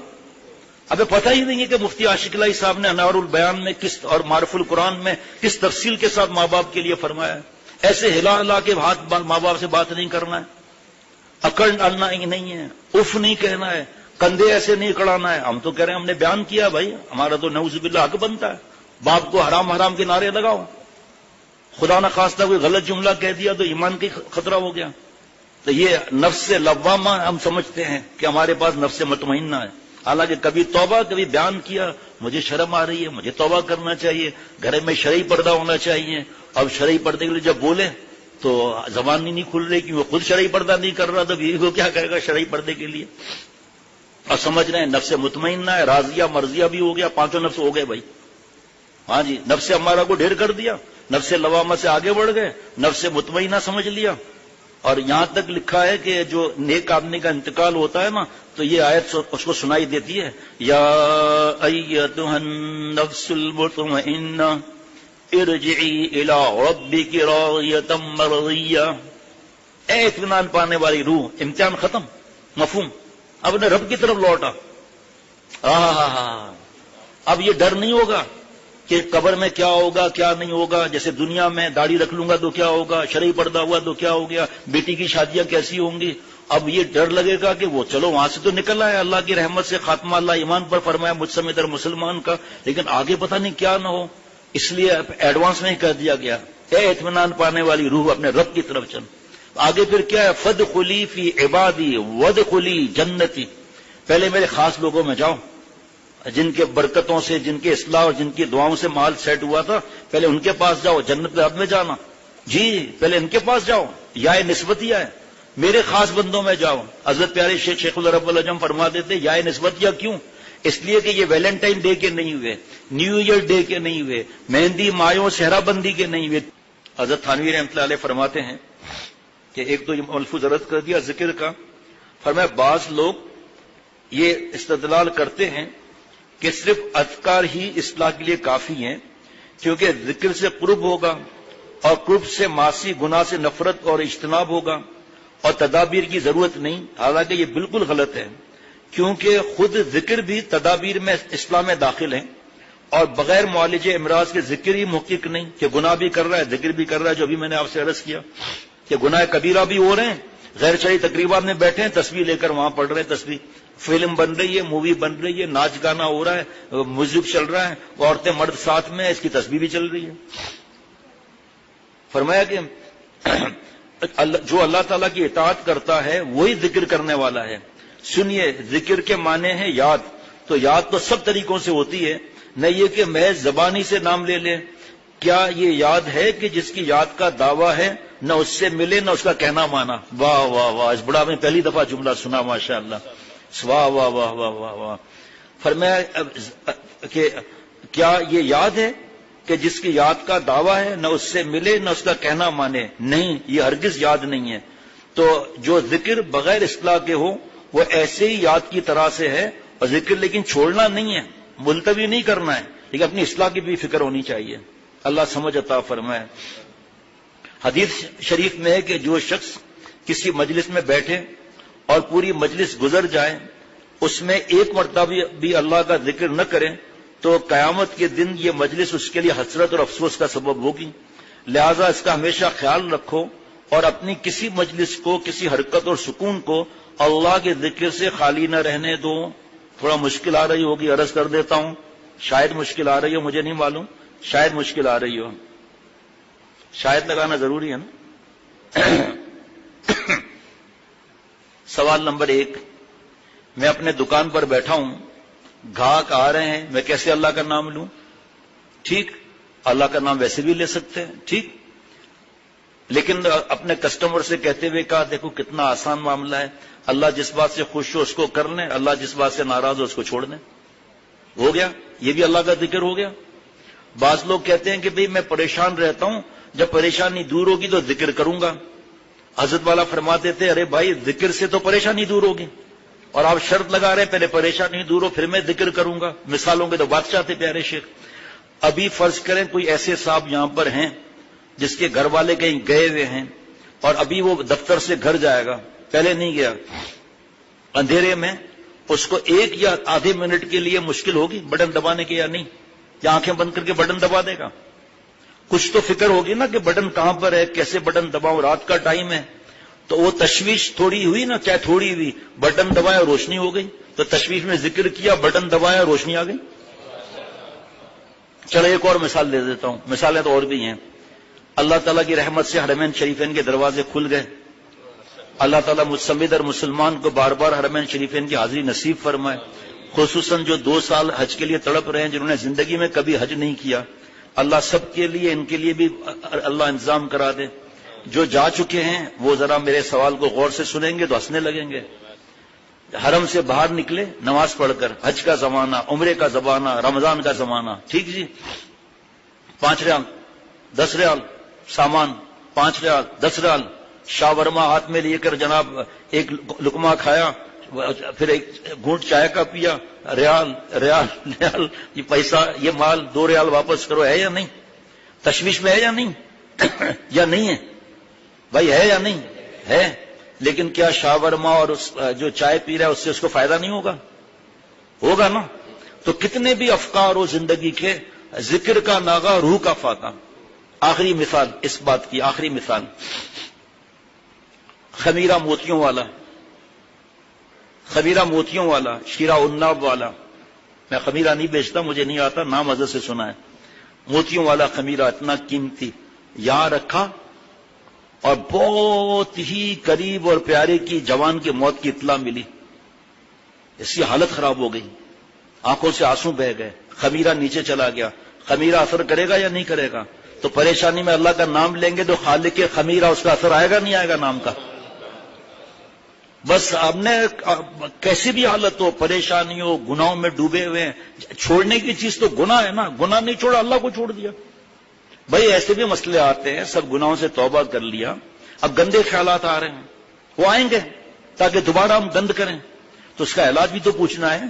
ہمیں پتہ ہی نہیں ہے کہ مفتی عاشق الہی صاحب نے انوار البیان میں کس اور معرف القرآن میں کس تفصیل کے ساتھ ماں باپ کے لیے فرمایا ہے۔ ایسے ہلا ہلا کے ہاتھ ماں باپ سے بات نہیں کرنا ہے، اکڑ ڈالنا ہی نہیں ہے، اف نہیں کہنا ہے، کندھے ایسے نہیں کڑانا ہے۔ ہم تو کہہ رہے ہیں ہم نے بیان کیا بھائی، ہمارا تو نعوذ باللہ حق بنتا ہے، باپ کو حرام کے نعرے لگاؤ، خدا نہ خواستہ کوئی غلط جملہ کہہ دیا تو ایمان کی خطرہ ہو گیا۔ تو یہ نفس لوامہ ہم سمجھتے ہیں کہ ہمارے پاس نفس مطمئنہ ہے، حالانکہ کبھی توبہ، کبھی بیان کیا، مجھے شرم آ رہی ہے، مجھے توبہ کرنا چاہیے، گھر میں شرعی پردہ ہونا چاہیے۔ اب شرعی پردے کے لیے جب بولے تو زبان نہیں کھل رہی کہ وہ خود شرعی پردہ نہیں کر رہا، تو بیوی کو کیا کہے گا شرعی پردے کے لیے؟ اور سمجھ رہے ہیں نفس مطمئنہ ہے، راضیہ مرضیہ بھی ہو گیا، 5 نفس ہو گئے بھائی۔ ہاں جی، نفس امارہ کو ڈھیر کر دیا، نفس لوامہ سے آگے بڑھ گئے، نفس مطمئنہ سمجھ لیا۔ اور یہاں تک لکھا ہے کہ جو نیک آدمی کا انتقال ہوتا ہے نا تو یہ آیت اس کو سنائی دیتی ہے، یا ایتھا النفس المطمئنہ ارجعی الی ربک راضیۃ مرضیہ، اے اطمینان پانے والی روح، امتحان ختم، مفہوم، اب نے رب کی طرف لوٹا۔ اب یہ ڈر نہیں ہوگا کہ قبر میں کیا ہوگا کیا نہیں ہوگا، جیسے دنیا میں داڑھی رکھ لوں گا تو کیا ہوگا، شرعی پردہ ہوا تو کیا ہو گیا، بیٹی کی شادیاں کیسی ہوں گی۔ اب یہ ڈر لگے گا کہ وہ چلو وہاں سے تو نکل آئے، اللہ کی رحمت سے خاتمہ اللہ ایمان پر فرمایا مجھ سمیت مسلمان کا، لیکن آگے پتہ نہیں کیا نہ ہو، اس لیے ایڈوانس میں ہی کہہ دیا گیا اے اطمینان پانے والی روح اپنے رب کی طرف چل۔ آگے پھر کیا ہے، فادخلی فی عبادی وادخلی جنتی، پہلے میرے خاص لوگوں میں جاؤ، جن کے برکتوں سے، جن کے اصلاح اور جن کی دعاؤں سے مال سیٹ ہوا تھا، پہلے ان کے پاس جاؤ، جنت میں اب میں جانا، جی پہلے ان کے پاس جاؤ، یا نسبتیہ ہے، میرے خاص بندوں میں جاؤ۔ حضرت پیارے شیخ العرب العجم فرما دیتے یا نسبتیہ کیوں؟ اس لیے کہ یہ ویلنٹائن ڈے کے نہیں ہوئے، نیو ایئر ڈے کے نہیں ہوئے، مہندی مایوں صحرا بندی کے نہیں ہوئے۔ حضرت تھانوی رحمۃ اللہ علیہ فرماتے ہیں کہ ایک تو یہ ملفوظ عرض کر دیا ذکر کا، فرمایا بعض لوگ یہ استدلال کرتے ہیں کہ صرف اذکار ہی اصلاح کے لیے کافی ہیں، کیونکہ ذکر سے قرب ہوگا اور قرب سے معاصی گناہ سے نفرت اور اجتناب ہوگا اور تدابیر کی ضرورت نہیں۔ حالانکہ یہ بالکل غلط ہے، کیونکہ خود ذکر بھی تدابیر میں اصلاح میں داخل ہیں، اور بغیر معالج امراض کے ذکر ہی محقق نہیں کہ گناہ بھی کر رہا ہے ذکر بھی کر رہا ہے، جو بھی میں نے آپ سے عرض کیا کہ گناہ کبیرہ بھی ہو رہے ہیں، غیر شرعی تقریبات میں بیٹھے ہیں، تسبیح لے کر وہاں پڑھ رہے ہیں تسبیح، فلم بن رہی ہے، مووی بن رہی ہے، ناچ گانا ہو رہا ہے، میوزک چل رہا ہے، عورتیں مرد ساتھ میں، اس کی تسبیح بھی چل رہی ہے۔ فرمایا کہ جو اللہ تعالیٰ کی اطاعت کرتا ہے وہی ذکر کرنے والا ہے، سنیے، ذکر کے معنی ہے یاد، تو یاد تو سب طریقوں سے ہوتی ہے، نہ یہ کہ محض زبانی سے نام لے لیں۔ کیا یہ یاد ہے کہ جس کی یاد کا دعویٰ ہے نہ اس سے ملے نہ اس کا کہنا مانا؟ واہ واہ واہ، اس بڑا میں پہلی دفعہ جملہ سنا، ماشاء اللہ، واہ واہ واہ واہ واہ واہ۔ فرمایا کہ کیا یہ یاد ہے کہ جس کی یاد کا دعویٰ ہے نہ اس سے ملے نہ اس کا کہنا مانے؟ نہیں، یہ ہرگز یاد نہیں ہے۔ تو جو ذکر بغیر اصلاح کے ہو وہ ایسے ہی یاد کی طرح سے ہے، اور ذکر لیکن چھوڑنا نہیں ہے، ملتوی نہیں کرنا ہے، لیکن اپنی اصلاح کی بھی فکر ہونی چاہیے۔ اللہ سمجھ عطا فرمائے۔ حدیث شریف میں ہے کہ جو شخص کسی مجلس میں بیٹھے اور پوری مجلس گزر جائے، اس میں ایک مرتبہ بھی اللہ کا ذکر نہ کرے، تو قیامت کے دن یہ مجلس اس کے لیے حسرت اور افسوس کا سبب ہوگی۔ لہذا اس کا ہمیشہ خیال رکھو اور اپنی کسی مجلس کو، کسی حرکت اور سکون کو اللہ کے ذکر سے خالی نہ رہنے دو۔ تھوڑا مشکل آ رہی ہوگی، عرض کر دیتا ہوں، شاید مشکل آ رہی ہو، مجھے نہیں معلوم، شاید مشکل آ رہی ہو، شاید لگانا ضروری ہے نا۔ سوال نمبر 1، میں اپنے دکان پر بیٹھا ہوں، گاہک آ رہے ہیں، میں کیسے اللہ کا نام لوں؟ ٹھیک، اللہ کا نام ویسے بھی لے سکتے ہیں، ٹھیک، لیکن اپنے کسٹمر سے کہتے ہوئے کہا دیکھو کتنا آسان معاملہ ہے، اللہ جس بات سے خوش ہو اس کو کر لیں، اللہ جس بات سے ناراض ہو اس کو چھوڑ دیں، ہو گیا، یہ بھی اللہ کا ذکر ہو گیا۔ بعض لوگ کہتے ہیں کہ بھئی میں پریشان رہتا ہوں، جب پریشانی دور ہوگی تو ذکر کروں گا۔ حضرت والا فرماتے تھے ارے بھائی ذکر سے تو پریشانی دور ہوگی، اور آپ شرط لگا رہے پہلے پریشانی دور ہو پھر میں ذکر کروں گا۔ مثالوں کے تو بادشاہ تھے پیارے شیخ۔ ابھی فرض کریں کوئی ایسے صاحب یہاں پر ہیں جس کے گھر والے کہیں گئے ہوئے ہیں، اور ابھی وہ دفتر سے گھر جائے گا، پہلے نہیں گیا، اندھیرے میں اس کو 1 یا آدھے منٹ کے لیے مشکل ہوگی بٹن دبانے کی یا نہیں؟ یا آنکھیں بند کر کے بٹن دبا دے گا؟ کچھ تو فکر ہوگی نا کہ بٹن کہاں پر ہے، کیسے بٹن دباؤں، رات کا ٹائم ہے، تو وہ تشویش تھوڑی ہوئی نا، چاہے تھوڑی ہوئی، بٹن دبایا روشنی ہو گئی، تو تشویش میں ذکر کیا، بٹن دبایا روشنی آ گئی۔ چلو ایک اور مثال دے دیتا ہوں، مثالیں تو اور بھی ہیں۔ اللہ تعالیٰ کی رحمت سے حرمین شریفین کے دروازے کھل گئے، اللہ تعالیٰ مصمد اور مسلمان کو بار بار حرمین شریفین کی حاضری نصیب فرمائے، خصوصاً جو 2 سال حج کے لیے تڑپ رہے ہیں، جنہوں نے زندگی میں کبھی حج نہیں کیا، اللہ سب کے لیے، ان کے لیے بھی اللہ انتظام کرا دے۔ جو جا چکے ہیں وہ ذرا میرے سوال کو غور سے سنیں گے تو ہنسنے لگیں گے۔ حرم سے باہر نکلے نماز پڑھ کر، حج کا زمانہ، عمرے کا زمانہ، رمضان کا زمانہ، ٹھیک جی، 5 ریال 10 ریال سامان، 5 ریال 10 ریال، شاورما ہاتھ میں لے کر جناب ایک لقمہ کھایا، پھر ایک گھونٹ چائے کا پیا، ریال ریال ریال، یہ پیسہ، یہ مال 2 ریال واپس کرو، ہے یا نہیں؟ تشویش میں ہے یا نہیں؟ یا نہیں ہے بھائی، ہے یا نہیں ہے؟ لیکن کیا شاورما اور جو چائے پی رہا ہے اس سے اس کو فائدہ نہیں ہوگا؟ ہوگا نا۔ تو کتنے بھی افکار ہو زندگی کے، ذکر کا ناغہ روح کا فاتح۔ آخری مثال اس بات کی، آخری مثال، خمیرہ موتیوں والا، خمیرہ موتیوں والا، شیرہ الناب والا، میں خمیرہ نہیں بیچتا، مجھے نہیں آتا، نام حضرت سے سنا ہے، موتیوں والا خمیرہ اتنا قیمتی یہاں رکھا، اور بہت ہی قریب اور پیارے کی جوان کی موت کی اطلاع ملی، اس کی حالت خراب ہو گئی، آنکھوں سے آنسو بہہ گئے، خمیرہ نیچے چلا گیا۔ خمیرہ اثر کرے گا یا نہیں کرے گا؟ تو پریشانی میں اللہ کا نام لیں گے تو خالق خمیرہ اس کا اثر آئے گا نہیں آئے گا نام کا؟ بس آپ نے کیسی بھی حالت ہو، پریشانی ہو، گناہوں میں ڈوبے ہوئے ہیں، چھوڑنے کی چیز تو گناہ ہے نا، گناہ نہیں چھوڑا اللہ کو چھوڑ دیا۔ بھائی ایسے بھی مسئلے آتے ہیں، سب گناہوں سے توبہ کر لیا، اب گندے خیالات آ رہے ہیں، وہ آئیں گے تاکہ دوبارہ ہم گند کریں، تو اس کا علاج بھی تو پوچھنا ہے۔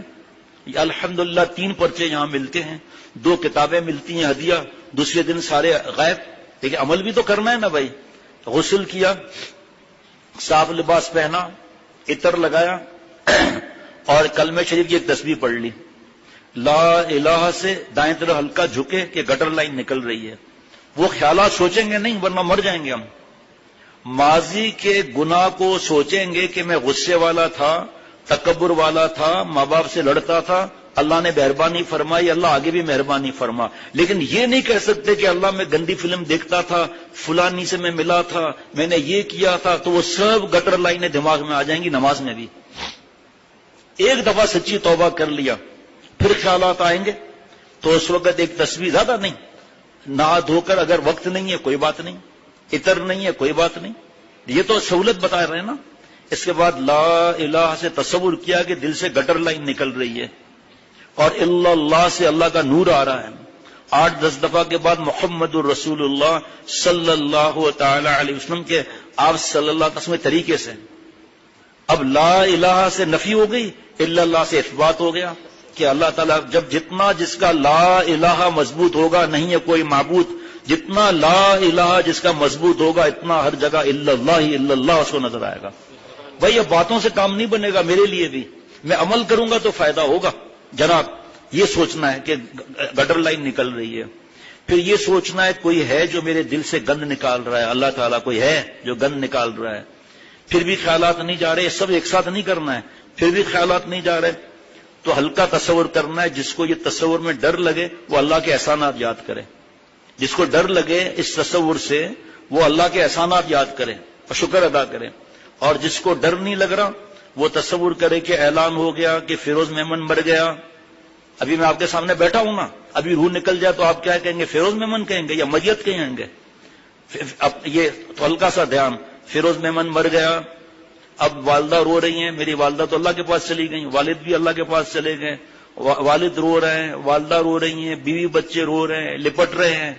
الحمدللہ 3 پرچے یہاں ملتے ہیں، 2 کتابیں ملتی ہیں ہدیہ، دوسرے دن سارے غائب، لیکن عمل بھی تو کرنا ہے نا بھائی۔ غسل کیا، صاف لباس پہنا، عطر لگایا، اور کلمہ شریف کی ایک تسبیح پڑھ لی، لا الہ سے دائیں طرف ہلکا جھکے کہ گٹر لائن نکل رہی ہے۔ وہ خیالات سوچیں گے نہیں ورنہ مر جائیں گے ہم۔ ماضی کے گناہ کو سوچیں گے کہ میں غصے والا تھا، تکبر والا تھا، ماں باپ سے لڑتا تھا، اللہ نے مہربانی فرمائی، اللہ آگے بھی مہربانی فرما، لیکن یہ نہیں کہہ سکتے کہ اللہ میں گندی فلم دیکھتا تھا، فلانی سے میں ملا تھا، میں نے یہ کیا تھا، تو وہ سب گٹر لائنیں دماغ میں آ جائیں گی نماز میں بھی۔ ایک دفعہ سچی توبہ کر لیا پھر خیالات آئیں گے تو اس وقت ایک تسبیح زیادہ نہیں، نہا دھو کر اگر وقت نہیں ہے کوئی بات نہیں، عطر نہیں ہے کوئی بات نہیں، یہ تو سہولت بتا رہے ہیں نا۔ اس کے بعد لا الہ سے تصور کیا کہ دل سے گٹر لائن نکل رہی ہے اور اللہ سے اللہ کا نور آ رہا ہے۔ 8-10 دفعہ کے بعد محمد الرسول اللہ صلی اللہ تعالی علیہ وسلم کے آپ صلی اللہ علیہ وسلم کے طریقے سے اب لا الہ سے نفی ہو گئی، الا اللہ سے اثبات ہو گیا کہ اللہ تعالیٰ جب جتنا جس کا لا الہ مضبوط ہوگا نہیں ہے کوئی معبود، جتنا لا الہ جس کا مضبوط ہوگا اتنا ہر جگہ الا اللہ اس کو نظر آئے گا۔ بھائی یہ باتوں سے کام نہیں بنے گا، میرے لیے بھی میں عمل کروں گا تو فائدہ ہوگا جناب۔ یہ سوچنا ہے کہ گٹر لائن نکل رہی ہے، پھر یہ سوچنا ہے کوئی ہے جو میرے دل سے گند نکال رہا ہے، اللہ تعالیٰ کوئی ہے جو گند نکال رہا ہے، پھر بھی خیالات نہیں جا رہے، سب ایک ساتھ نہیں کرنا ہے، پھر بھی خیالات نہیں جا رہے تو ہلکا تصور کرنا ہے۔ جس کو یہ تصور میں ڈر لگے وہ اللہ کے احسانات یاد کرے، جس کو ڈر لگے اس تصور سے وہ اللہ کے احسانات یاد کرے اور شکر ادا کرے، اور جس کو ڈر نہیں لگ رہا وہ تصور کرے کہ اعلان ہو گیا کہ فیروز میمن مر گیا۔ ابھی میں آپ کے سامنے بیٹھا ہوں نا، ابھی روح نکل جائے تو آپ کیا کہیں گے؟ فیروز میمن کہیں گے یا میت کہیں گے؟ اب یہ تو ہلکا سا دھیان، فیروز میمن مر گیا، اب والدہ رو رہی ہیں، میری والدہ تو اللہ کے پاس چلی گئی، والد بھی اللہ کے پاس چلے گئے، والد رو رہے ہیں، والدہ رو رہی ہیں، بیوی بچے رو رہے ہیں، لپٹ رہے ہیں،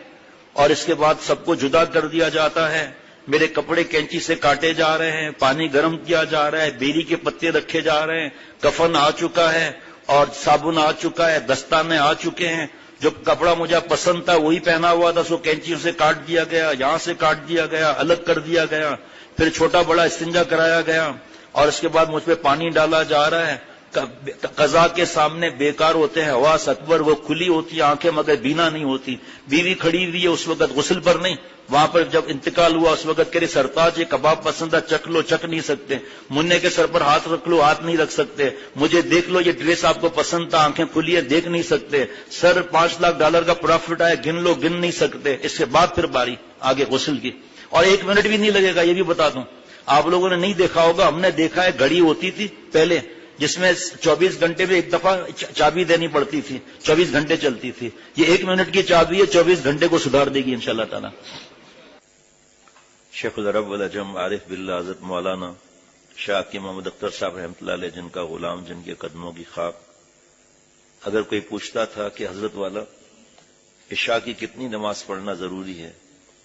اور اس کے بعد سب کو جدا کر دیا جاتا ہے، میرے کپڑے کینچی سے کاٹے جا رہے ہیں، پانی گرم کیا جا رہا ہے، بیری کے پتے رکھے جا رہے ہیں، کفن آ چکا ہے اور صابن آ چکا ہے، دستانے آ چکے ہیں، جو کپڑا مجھے پسند تھا وہی پہنا ہوا تھا، اس کو کینچیوں سے کاٹ دیا گیا، یہاں سے کاٹ دیا گیا، الگ کر دیا گیا، پھر چھوٹا بڑا استنجا کرایا گیا، اور اس کے بعد مجھ پہ پانی ڈالا جا رہا ہے۔ قضا کے سامنے بیکار ہوتے ہیں، حواس اکبر وہ کھلی ہوتی ہے، آنکھیں مگر بینا نہیں ہوتی، بیوی کھڑی ہوئی ہے اس وقت غسل پر نہیں، وہاں پر جب انتقال ہوا اس وقت کہ سرتاج یہ کباب پسند ہے، چک لو چک نہیں سکتے، منع کے سر پر ہاتھ رکھ لو ہاتھ نہیں رکھ سکتے، مجھے دیکھ لو یہ ڈریس آپ کو پسند تھا، آنکھیں کھلی ہے دیکھ نہیں سکتے، سر $5 لاکھ کا پروفٹ آئے گن لو گن نہیں سکتے۔ اس کے بعد پھر باری آگے غسل کی، اور 1 منٹ بھی نہیں لگے گا، یہ بھی بتا دوں۔ آپ لوگوں نے نہیں دیکھا ہوگا، ہم نے دیکھا ہے گھڑی ہوتی تھی پہلے جس میں 24 گھنٹے میں ایک دفعہ چابی دینی پڑتی تھی، 24 گھنٹے چلتی تھی، یہ 1 منٹ کی چابی ہے، 24 گھنٹے کو سدھار دے گی انشاءاللہ تعالی۔ شیخ العرب والعجم عارف باللہ حضرت مولانا شاہ کی محمد اختر صاحب رحمۃ اللہ علیہ، جن کا غلام، جن کے قدموں کی خاک، اگر کوئی پوچھتا تھا کہ حضرت والا عشاء کی کتنی نماز پڑھنا ضروری ہے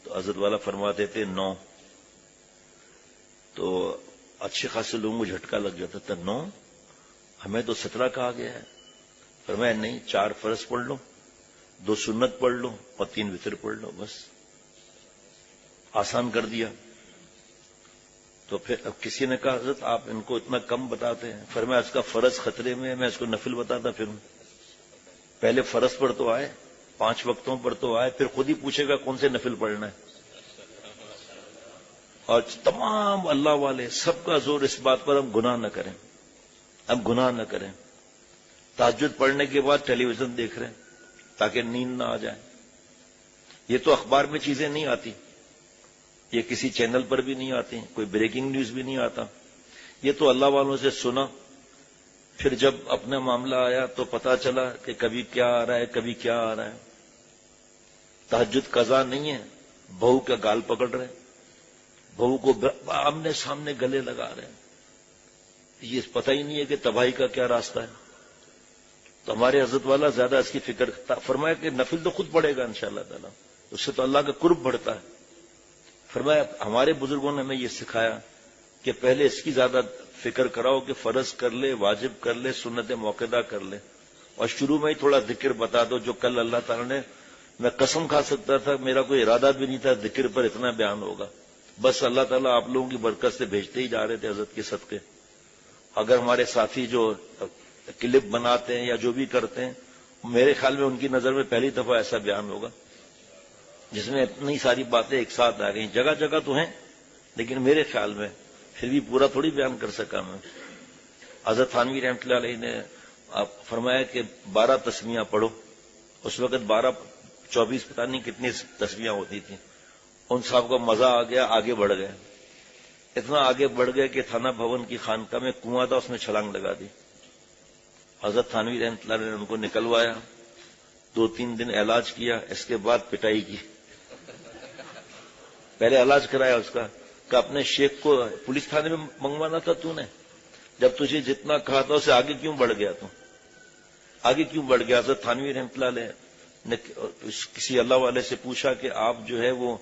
تو حضرت والا فرماتے تھے 9، تو اچھے خاصے لوگوں کو جھٹکا لگ جاتا تھا، 9 ہمیں تو 17 کہا گیا ہے۔ فرمایا نہیں، 4 فرض پڑھ لو، 2 سنت پڑھ لو اور 3 وتر پڑھ لو، بس آسان کر دیا۔ تو پھر اب کسی نے کہا حضرت آپ ان کو اتنا کم بتاتے ہیں، فرمایا اس کا فرض خطرے میں ہے، میں اس کو نفل بتاتا پھروں، پہلے فرض پر تو آئے، 5 وقتوں پر تو آئے، پھر خود ہی پوچھے گا کون سے نفل پڑھنا ہے۔ اور تمام اللہ والے سب کا زور اس بات پر ہم گناہ نہ کریں، اب گناہ نہ کریں، تہجد پڑھنے کے بعد ٹیلی ویژن دیکھ رہے ہیں تاکہ نیند نہ آ جائے۔ یہ تو اخبار میں چیزیں نہیں آتی، یہ کسی چینل پر بھی نہیں آتی، کوئی بریکنگ نیوز بھی نہیں آتا، یہ تو اللہ والوں سے سنا، پھر جب اپنا معاملہ آیا تو پتا چلا کہ کبھی کیا آ رہا ہے کبھی کیا آ رہا ہے۔ تہجد قضا نہیں ہے، بہو کا گال پکڑ رہے، بہو کو آمنے سامنے گلے لگا رہے ہیں، یہ پتہ ہی نہیں ہے کہ تباہی کا کیا راستہ ہے۔ تو ہمارے حضرت والا زیادہ اس کی فکر فرمایا کہ نفل تو خود پڑے گا انشاءاللہ تعالی، اس سے تو اللہ کا قرب بڑھتا ہے۔ فرمایا ہمارے بزرگوں نے ہمیں یہ سکھایا کہ پہلے اس کی زیادہ فکر کراؤ کہ فرض کر لے، واجب کر لے، سنت موقدہ کر لے، اور شروع میں ہی تھوڑا ذکر بتا دو جو کل اللہ تعالی نے، میں قسم کھا سکتا تھا، میرا کوئی ارادہ بھی نہیں تھا ذکر پر اتنا بیان ہوگا، بس اللہ تعالیٰ آپ لوگوں کی برکت سے بھیجتے ہی جا رہے تھے حضرت کے صدقے۔ اگر ہمارے ساتھی جو کلپ بناتے ہیں یا جو بھی کرتے ہیں، میرے خیال میں ان کی نظر میں پہلی دفعہ ایسا بیان ہوگا جس میں اتنی ساری باتیں ایک ساتھ آ گئی، جگہ جگہ تو ہیں لیکن میرے خیال میں پھر بھی پورا تھوڑی بیان کر سکا میں۔ حضرت تھانوی رحمۃ اللہ علیہ نے فرمایا کہ 12 تسمیاں پڑھو، اس وقت 12-24 پتہ نہیں کتنی تسمیاں ہوتی تھیں، ان صاحب کو مزہ آ گیا، آگے بڑھ گئے، اتنا آگے بڑھ گئے کہ تھانہ بھون کی خانقاہ میں کنواں تھا، اس میں چھلانگ لگا دی، حضرت تھانوی رحمۃ اللہ علیہ نے ان کو نکلوایا، 2-3 دن علاج کیا، اس کے بعد پٹائی کی۔ پہلے علاج کرایا اس کا کہ اپنے شیخ کو پولیس تھانے میں منگوانا تھا تو نے، جب تجھے جتنا کہا تھا اسے آگے کیوں بڑھ گیا؟ تو آگے کیوں بڑھ گیا؟ حضرت تھانوی رحمۃ اللہ علیہ نے کسی اللہ والے سے پوچھا کہ آپ جو ہے وہ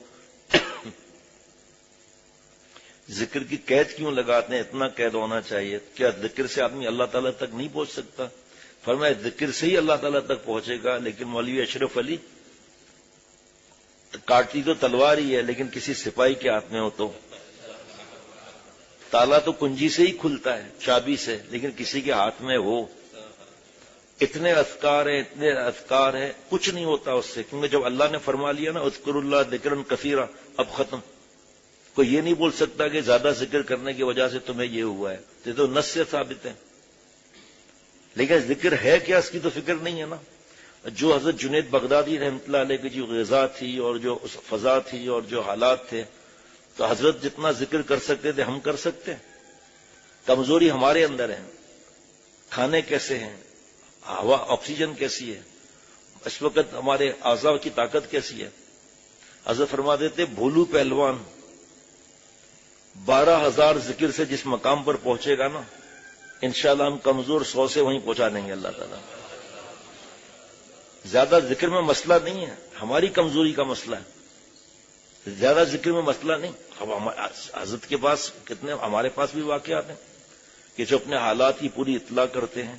ذکر کی قید کیوں لگاتے ہیں؟ اتنا قید ہونا چاہیے، کیا ذکر سے آدمی اللہ تعالیٰ تک نہیں پہنچ سکتا؟ فرمایا ذکر سے ہی اللہ تعالیٰ تک پہنچے گا، لیکن مولوی اشرف علی کاٹتی تو تلوار ہی ہے، لیکن کسی سپاہی کے ہاتھ میں ہو تو تالا تو کنجی سے ہی کھلتا ہے، چابی سے، لیکن کسی کے ہاتھ میں ہو۔ اتنے اذکار ہیں، کچھ نہیں ہوتا اس سے، کیونکہ جب اللہ نے فرما لیا نا اذکر اللہ ذکرا کثیرا، اب ختم۔ کوئی یہ نہیں بول سکتا کہ زیادہ ذکر کرنے کی وجہ سے تمہیں یہ ہوا ہے، یہ تو نص سے ثابت ہے۔ لیکن ذکر ہے کیا، اس کی تو فکر نہیں ہے نا۔ جو حضرت جنید بغدادی رحمۃ اللہ علیہ کی جو غذا تھی اور جو فضا تھی اور جو حالات تھے، تو حضرت جتنا ذکر کر سکتے تھے ہم کر سکتے ہیں؟ کمزوری ہمارے اندر ہے، کھانے کیسے ہیں، ہوا آکسیجن کیسی ہے، اس وقت ہمارے اعضاء کی طاقت کیسی ہے۔ حضرت فرما دیتے بھولو پہلوان 12,000 ذکر سے جس مقام پر پہنچے گا نا، انشاءاللہ ہم کمزور 100 سے وہیں پہنچا دیں گے اللہ تعالیٰ۔ زیادہ ذکر میں مسئلہ نہیں ہے، ہماری کمزوری کا مسئلہ ہے۔ زیادہ ذکر میں مسئلہ نہیں۔ اب حضرت کے پاس کتنے، ہمارے پاس بھی واقعات ہیں کہ جو اپنے حالات کی پوری اطلاع کرتے ہیں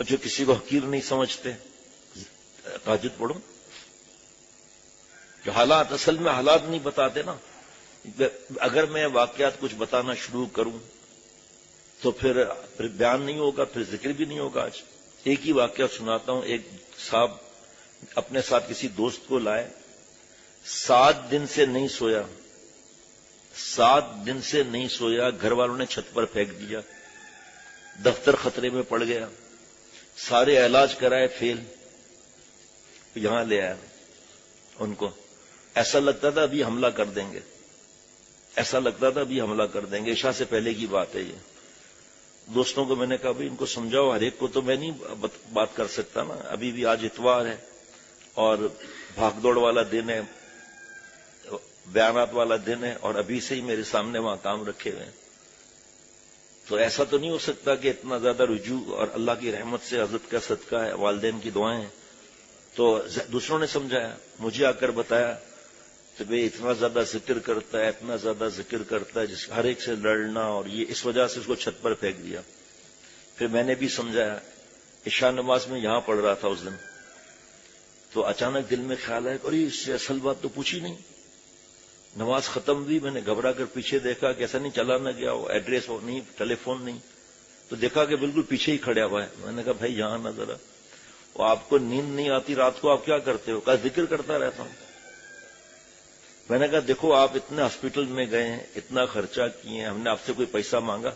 اور جو کسی کو حقیر نہیں سمجھتے۔ تہجد پڑھو، جو حالات اصل میں حالات نہیں بتاتے نا۔ اگر میں واقعات کچھ بتانا شروع کروں تو پھر بیان نہیں ہوگا، پھر ذکر بھی نہیں ہوگا۔ آج ایک ہی واقعہ سناتا ہوں۔ ایک صاحب اپنے ساتھ کسی دوست کو لائے، 7 دن سے نہیں سویا، 7 دن سے نہیں سویا، گھر والوں نے چھت پر پھینک دیا، دفتر خطرے میں پڑ گیا، سارے علاج کرائے فیل، یہاں لے آیا ان کو۔ ایسا لگتا تھا ابھی حملہ کر دیں گے، ایسا لگتا تھا ابھی حملہ کر دیں گے۔ عشاء سے پہلے کی بات ہے یہ۔ دوستوں کو میں نے کہا بھائی ان کو سمجھاؤ، ہر ایک کو تو میں نہیں بات کر سکتا نا، ابھی بھی آج اتوار ہے اور بھاگ دوڑ والا دن ہے، بیانات والا دن ہے، اور ابھی سے ہی میرے سامنے وہاں کام رکھے ہوئے ہیں، تو ایسا تو نہیں ہو سکتا کہ اتنا زیادہ رجوع، اور اللہ کی رحمت سے حضرت کا صدقہ ہے، والدین کی دعائیں ہیں۔ تو دوسروں نے سمجھایا، مجھے آ کر بتایا کہ بھئی اتنا زیادہ ذکر کرتا ہے، اتنا زیادہ ذکر کرتا ہے، جس ہر ایک سے لڑنا، اور یہ اس وجہ سے اس کو چھت پر پھینک دیا۔ پھر میں نے بھی سمجھایا، عشاء نماز میں یہاں پڑھ رہا تھا اس دن، تو اچانک دل میں خیال ہے اور اس سے اصل بات تو پوچھی نہیں۔ نماز ختم ہوئی، میں نے گھبرا کر پیچھے دیکھا کہ ایسا نہیں چلا نہ گیا ہو، ایڈریس نہیں، ٹیلی فون نہیں، تو دیکھا کہ بالکل پیچھے ہی کھڑا ہوا ہے۔ میں نے کہا بھائی یہاں نہ ذرا، وہ آپ کو نیند نہیں آتی رات کو، آپ کیا کرتے ہو؟ کہا ذکر کرتا رہتا ہوں۔ میں نے کہا دیکھو آپ اتنے ہاسپٹل میں گئے ہیں، اتنا خرچہ کیے ہیں، ہم نے آپ سے کوئی پیسہ مانگا؟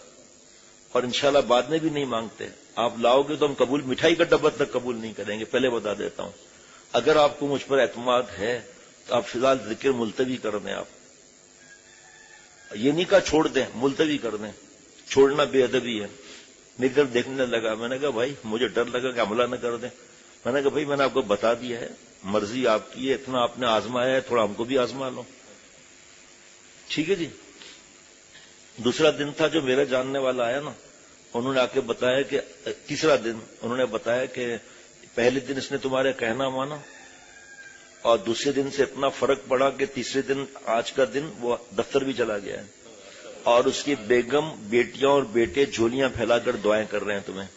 اور انشاءاللہ بعد میں بھی نہیں مانگتے، آپ لاؤ گے تو ہم قبول، مٹھائی کا ڈبہ تک قبول نہیں کریں گے، پہلے بتا دیتا ہوں۔ اگر آپ کو مجھ پر اعتماد ہے تو آپ فی الحال ذکر ملتوی کر دیں۔ آپ یہ نہیں کہا چھوڑ دیں، ملتوی کر دیں، چھوڑنا بے ادبی ہے۔ میری طرف دیکھنے لگا، میں نے کہا بھائی مجھے ڈر لگا کہ حملہ نہ کر دیں۔ میں نے کہا بھائی میں نے آپ کو بتا دیا ہے، مرضی آپ کی ہے، اتنا آپ نے آزمایا ہے، تھوڑا ہم کو بھی آزما لو۔ ٹھیک ہے جی۔ دوسرا دن تھا، جو میرا جاننے والا آیا نا، انہوں نے آ کے بتایا کہ تیسرا دن انہوں نے بتایا کہ پہلے دن اس نے تمہارے کہنا مانا، اور دوسرے دن سے اتنا فرق پڑا کہ تیسرے دن آج کا دن وہ دفتر بھی چلا گیا ہے، اور اس کی بیگم، بیٹیاں اور بیٹے جھولیاں پھیلا کر دعائیں کر رہے ہیں تمہیں۔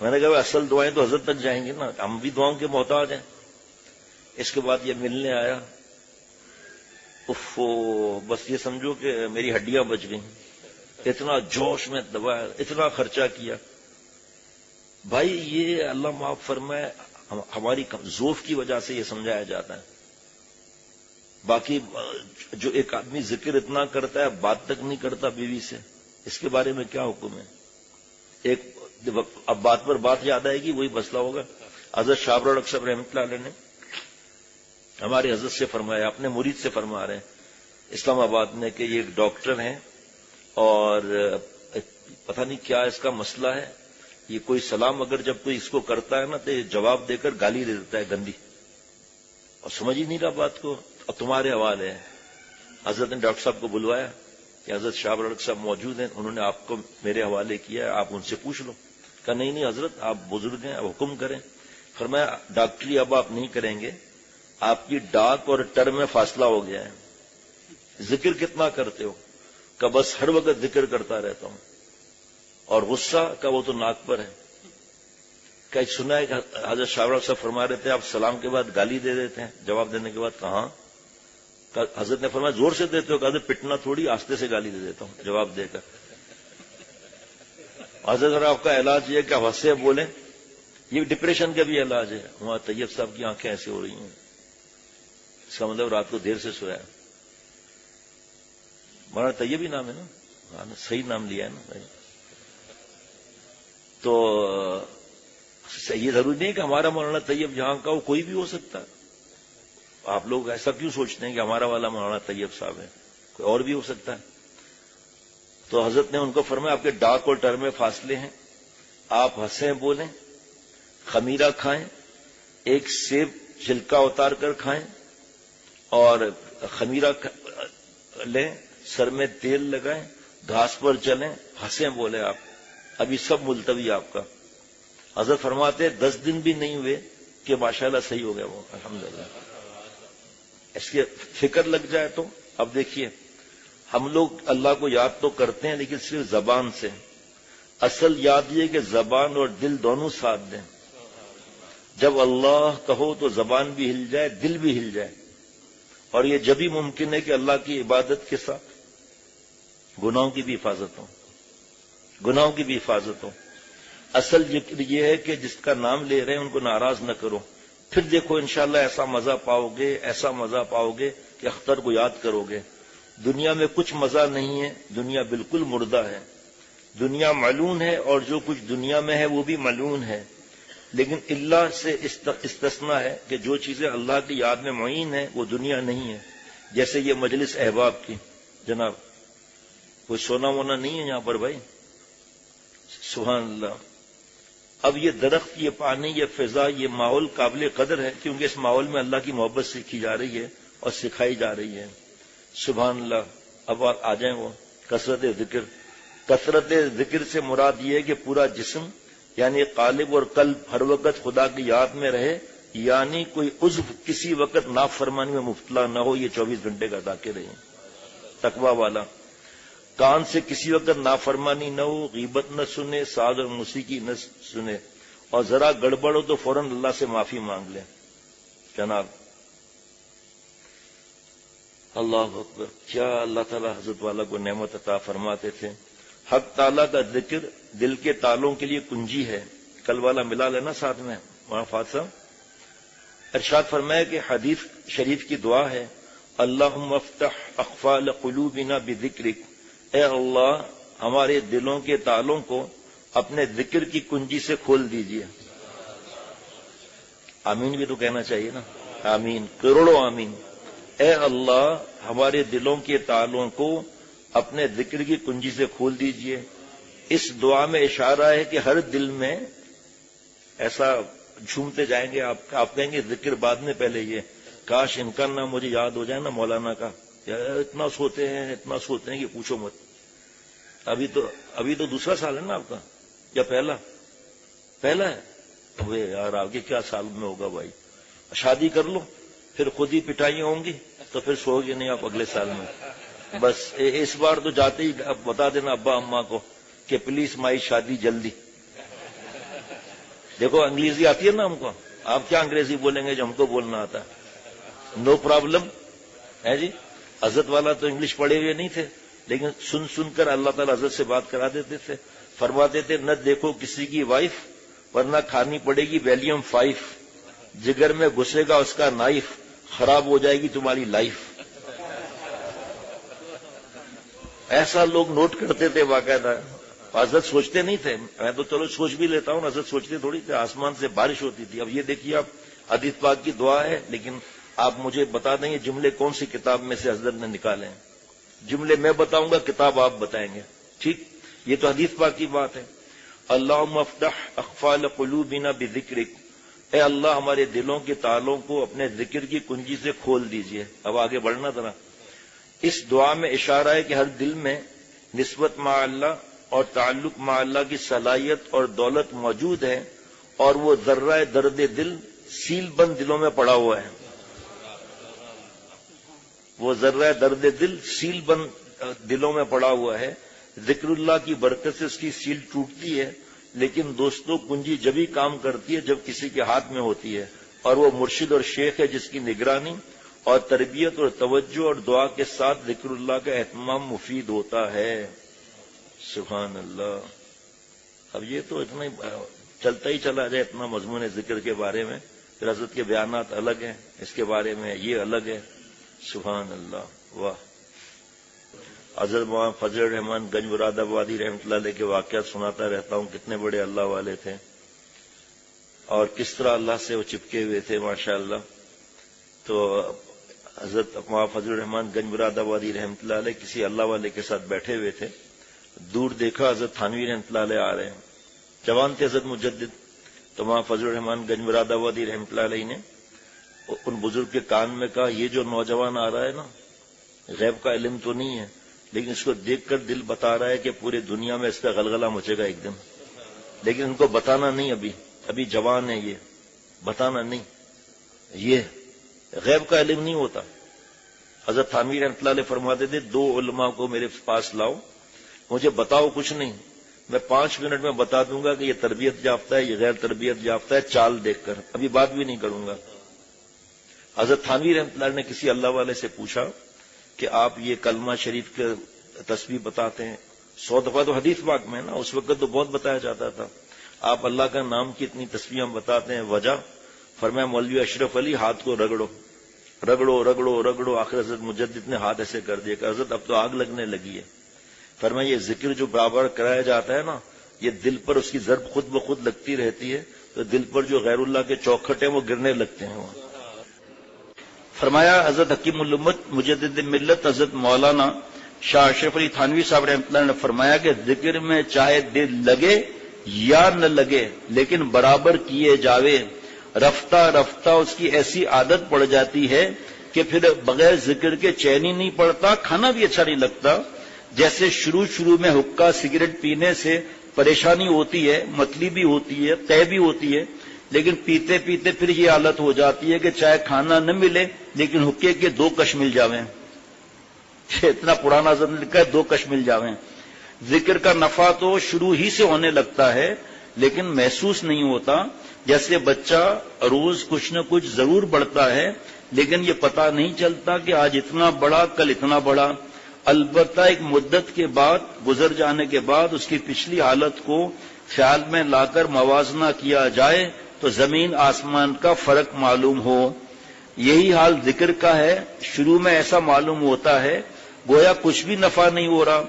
میں نے کہا اصل دعائیں تو حضرت تک جائیں گی نا، ہم بھی دعاؤں کے محتاج ہیں۔ اس کے بعد یہ ملنے آیا، بس یہ سمجھو کہ میری ہڈیاں بچ گئیں، اتنا جوش میں دبایا، اتنا خرچہ کیا۔ بھائی یہ اللہ معاف فرمائے، ہماری ذوف کی وجہ سے یہ سمجھایا جاتا ہے۔ باقی جو ایک آدمی ذکر اتنا کرتا ہے، بات تک نہیں کرتا بیوی سے، اس کے بارے میں کیا حکم ہے؟ ایک اب بات پر بات یاد آئے گی، وہی مسئلہ ہوگا۔ حضرت شاہ ابرار صاحب رحمۃ اللہ علیہ نے ہمارے حضرت سے فرمایا، اپنے مرید سے فرما رہے ہیں اسلام آباد میں، کہ یہ ایک ڈاکٹر ہیں اور پتہ نہیں کیا اس کا مسئلہ ہے، یہ کوئی سلام اگر جب کوئی اس کو کرتا ہے نا تو یہ جواب دے کر گالی دے دیتا ہے گندی، اور سمجھ ہی نہیں رہا بات کو. اب تمہارے حوالے ہے. حضرت نے ڈاکٹر صاحب کو بلوایا کہ حضرت شاہ لڑک صاحب موجود ہیں، انہوں نے آپ کو میرے حوالے کیا ہے، آپ ان سے پوچھ لو. کہا نہیں حضرت، آپ بزرگ ہیں، اب حکم کریں. فرمایا ڈاکٹری اب آپ نہیں کریں گے، آپ کی ڈاک اور ٹر میں فاصلہ ہو گیا ہے. ذکر کتنا کرتے ہو؟ کہ بس ہر وقت ذکر کرتا رہتا ہوں. اور غصہ کا وہ تو ناک پر ہے. کہ سنا ہے کہ حضرت شاہ لڑک صاحب فرما رہے تھے آپ سلام کے بعد گالی دے دیتے ہیں جواب دینے کے بعد. کہاں؟ حضرت نے فرمایا زور سے دیتے ہو؟ کہ حضرت پٹنا تھوڑی، آستے سے گالی دے دیتا ہوں جواب دے کر. حضرت آپ کا علاج یہ کہ ہنسے بولیں، یہ ڈپریشن کا بھی علاج ہے. وہاں طیب صاحب کی آنکھیں ایسے ہو رہی ہیں، اس کا مطلب رات کو دیر سے سویا. مولانا طیب ہی نام ہے نا؟ صحیح نام لیا ہے نا بھائی. تو یہ ضروری نہیں کہ ہمارا مولانا طیب جہاں کا ہو، کوئی بھی ہو سکتا ہے. آپ لوگ ایسا کیوں سوچتے ہیں کہ ہمارا والا مولانا طیب صاحب ہے؟ کوئی اور بھی ہو سکتا ہے. تو حضرت نے ان کو فرمایا آپ کے ڈاک اور ٹر میں فاصلے ہیں، آپ ہنسیں بولیں، خمیرہ کھائیں، ایک سیب چھلکا اتار کر کھائیں اور خمیرہ لیں، سر میں تیل لگائیں، گھاس پر چلیں، ہنسیں بولیں. آپ ابھی سب ملتوی آپ کا. حضرت فرماتے 10 دن بھی نہیں ہوئے کہ ماشاءاللہ صحیح ہو گیا وہ، الحمدللہ. اس کی فکر لگ جائے تو. اب دیکھیے ہم لوگ اللہ کو یاد تو کرتے ہیں لیکن صرف زبان سے. اصل یاد یہ کہ زبان اور دل دونوں ساتھ دیں. جب اللہ کہو تو زبان بھی ہل جائے، دل بھی ہل جائے. اور یہ جبھی ممکن ہے کہ اللہ کی عبادت کے ساتھ گناہوں کی بھی حفاظت ہو، گناہوں کی بھی حفاظت ہو. اصل ذکر یہ ہے کہ جس کا نام لے رہے ہیں ان کو ناراض نہ کرو. پھر دیکھو انشاءاللہ ایسا مزہ پاؤ گے، ایسا مزہ پاؤ گے کہ اختر کو یاد کرو گے. دنیا میں کچھ مزہ نہیں ہے، دنیا بالکل مردہ ہے. دنیا ملعون ہے اور جو کچھ دنیا میں ہے وہ بھی ملعون ہے. لیکن اللہ سے استثناء ہے کہ جو چیزیں اللہ کی یاد میں معین ہیں وہ دنیا نہیں ہے. جیسے یہ مجلس احباب کی، جناب کوئی سونا وونا نہیں ہے یہاں پر بھائی، سبحان اللہ. اب یہ درخت، یہ پانی، یہ فضا، یہ ماحول قابل قدر ہے کیونکہ اس ماحول میں اللہ کی محبت سیکھی جا رہی ہے اور سکھائی جا رہی ہے. سبحان اللہ. اب آ جائیں وہ کثرت ذکر. کثرت ذکر سے مراد یہ ہے کہ پورا جسم یعنی قالب اور قلب ہر وقت خدا کی یاد میں رہے، یعنی کوئی عضو کسی وقت نافرمانی میں مبتلا نہ ہو. یہ 24 گھنٹے کا ذاکر ہے تقوی والا. کان سے کسی وقت نافرمانی نہ ہو، غیبت نہ سنے، ساز اور موسیقی نہ سنے، اور ذرا گڑبڑ ہو تو فوراً اللہ سے معافی مانگ لیں. جناب اللہ اکبر، کیا اللہ تعالیٰ حضرت والا کو نعمت عطا فرماتے تھے. حق تعالیٰ کا ذکر دل کے تالوں کے لیے کنجی ہے. کل والا ملا لینا ساتھ میں مولانا فاضل صاحب. ارشاد فرمایا کہ حدیث شریف کی دعا ہے اللہم افتح اقفال قلوبنا بذکرک. اے اللہ ہمارے دلوں کے تالوں کو اپنے ذکر کی کنجی سے کھول دیجیے. آمین بھی تو کہنا چاہیے نا. آمین، کروڑوں آمین. اے اللہ ہمارے دلوں کے تالوں کو اپنے ذکر کی کنجی سے کھول دیجیے. اس دعا میں اشارہ ہے کہ ہر دل میں ایسا جھومتے جائیں گے. آپ کہیں گے ذکر بعد میں، پہلے یہ کاش ان کا نام مجھے یاد ہو جائے نا مولانا کا. اتنا سوتے ہیں کہ پوچھو مت. ابھی تو دوسرا سال ہے نا آپ کا یا پہلا ہے؟ وہ یار آگے کیا سال میں ہوگا بھائی. شادی کر لو پھر خود ہی پٹائیاں ہوں گی تو پھر سو گے نہیں آپ اگلے سال میں. بس اس بار تو جاتے ہی اب بتا دینا ابا اماں کو کہ پلیز مائی شادی جلدی. دیکھو انگریزی آتی ہے نا ہم کو، آپ کیا انگریزی بولیں گے جو ہم کو بولنا آتا ہے. نو پرابلم ہے جی. حضرت والا تو انگلش پڑھے ہوئے نہیں تھے لیکن سن کر اللہ تعالیٰ حضرت سے بات کرا دیتے تھے. فرماتے تھے نہ دیکھو کسی کی وائف ورنہ کھانی پڑے گی ویلیم 5. جگر میں گھسے گا اس کا نائف، خراب ہو جائے گی تمہاری لائف. ایسا لوگ نوٹ کرتے تھے باقاعدہ. حضرت سوچتے نہیں تھے، میں تو چلو سوچ بھی لیتا ہوں، حضرت سوچتے تھوڑی تھے. آسمان سے بارش ہوتی تھی. اب یہ دیکھیے آپ حدیث پاک کی دعا ہے لیکن آپ مجھے بتا دیں یہ جملے کون سی کتاب میں سے حضرت نے نکالے ہیں. جملے میں بتاؤں گا، کتاب آپ بتائیں گے. ٹھیک، یہ تو حدیث پاک کی بات ہے. اللہم افتح اقفال قلوبنا بذکرک، اے اللہ ہمارے دلوں کے تالوں کو اپنے ذکر کی کنجی سے کھول دیجئے۔ اب آگے بڑھنا ذرا، اس دعا میں اشارہ ہے کہ ہر دل میں نسبت مع اللہ اور تعلق مع اللہ کی صلاحیت اور دولت موجود ہے، اور وہ ذرہ درد دل سیل بند دلوں میں پڑا ہوا ہے۔ وہ ذرہ درد دل سیل بند دلوں میں پڑا ہوا ہے، ذکر اللہ کی برکت سے اس کی سیل ٹوٹتی ہے، لیکن دوستوں کنجی جبھی کام کرتی ہے جب کسی کے ہاتھ میں ہوتی ہے، اور وہ مرشد اور شیخ ہے جس کی نگرانی اور تربیت اور توجہ اور دعا کے ساتھ ذکر اللہ کا اہتمام مفید ہوتا ہے۔ سبحان اللہ۔ اب یہ تو اتنا ہی چلتا ہی چلا جائے، اتنا مضمون ذکر کے بارے میں، پھر حضرت کے بیانات الگ ہیں، اس کے بارے میں یہ الگ ہے۔ سبحان اللہ، واہ۔ حضرت مولانا فضل الرحمان گنج مراد آبادی رحمۃ اللہ علیہ کے واقعات سناتا رہتا ہوں، کتنے بڑے اللہ والے تھے اور کس طرح اللہ سے وہ چپکے ہوئے تھے ماشاءاللہ۔ تو حضرت مولانا فضل الرحمان گنج مراد آبادی رحمۃ اللہ علیہ کسی اللہ والے کے ساتھ بیٹھے ہوئے تھے، دور دیکھا حضرت تھانوی رحمۃ اللہ علیہ آ رہے ہیں، جوان تھے حضرت مجدد۔ تو مولانا فضل الرحمان گنج مراد آبادی رحمۃ اللہ علیہ نے ان بزرگ کے کان میں کہا، یہ جو نوجوان آ رہا ہے نا، غیب کا علم تو نہیں ہے، لیکن اس کو دیکھ کر دل بتا رہا ہے کہ پوری دنیا میں اس کا غلغلہ مچے گا ایک دن، لیکن ان کو بتانا نہیں، ابھی جوان ہے، یہ بتانا نہیں، یہ غیب کا علم نہیں ہوتا۔ حضرت تھانوی رحمۃ اللہ علیہ فرماتے تھے، دو علماء کو میرے پاس لاؤ، مجھے بتاؤ کچھ نہیں، میں 5 منٹ میں بتا دوں گا کہ یہ تربیت یافتہ ہے، یہ غیر تربیت یافتہ ہے، چال دیکھ کر، ابھی بات بھی نہیں کروں گا۔ حضرت تھانوی رحمۃ اللہ نے کسی اللہ والے سے پوچھا کہ آپ یہ کلمہ شریف کے تسبیح بتاتے ہیں، 100 دفعہ تو حدیث پاک میں نا، اس وقت تو بہت بتایا جاتا تھا، آپ اللہ کا نام کی اتنی تسبیح ہم بتاتے ہیں، وجہ؟ فرمایا مولوی اشرف علی ہاتھ کو رگڑو رگڑو رگڑو رگڑو، آخر حضرت مجدد نے ہاتھ ایسے کر دیا کہ حضرت اب تو آگ لگنے لگی ہے۔ فرمایا یہ ذکر جو برابر کرایا جاتا ہے نا، یہ دل پر اس کی ضرب خود بخود لگتی رہتی ہے، تو دل پر جو غیر اللہ کے چوکھٹ ہیں وہ گرنے لگتے ہیں۔ فرمایا حضرت حکیم الامت مجدد ملت حضرت مولانا شاہ اشرف علی تھانوی صاحب رحمۃ اللہ نے فرمایا کہ ذکر میں چاہے دل لگے یا نہ لگے لیکن برابر کیے جاوے، رفتہ رفتہ اس کی ایسی عادت پڑ جاتی ہے کہ پھر بغیر ذکر کے چین ہی نہیں پڑتا، کھانا بھی اچھا نہیں لگتا۔ جیسے شروع میں حقہ سگریٹ پینے سے پریشانی ہوتی ہے، متلی بھی ہوتی ہے، طے بھی ہوتی ہے، لیکن پیتے پیتے پھر یہ حالت ہو جاتی ہے کہ چاہے کھانا نہ ملے لیکن حقے کے 2 کش مل جاویں۔ اتنا پرانا ضرور لکھا ہے، 2 کش مل جاویں۔ ذکر کا نفع تو شروع ہی سے ہونے لگتا ہے لیکن محسوس نہیں ہوتا، جیسے بچہ روز کچھ نہ کچھ ضرور بڑھتا ہے لیکن یہ پتہ نہیں چلتا کہ آج اتنا بڑا کل اتنا بڑا، البتہ ایک مدت کے بعد گزر جانے کے بعد اس کی پچھلی حالت کو خیال میں لا کر موازنہ کیا جائے تو زمین آسمان کا فرق معلوم ہو۔ یہی حال ذکر کا ہے، شروع میں ایسا معلوم ہوتا ہے گویا کچھ بھی نفع نہیں ہو رہا،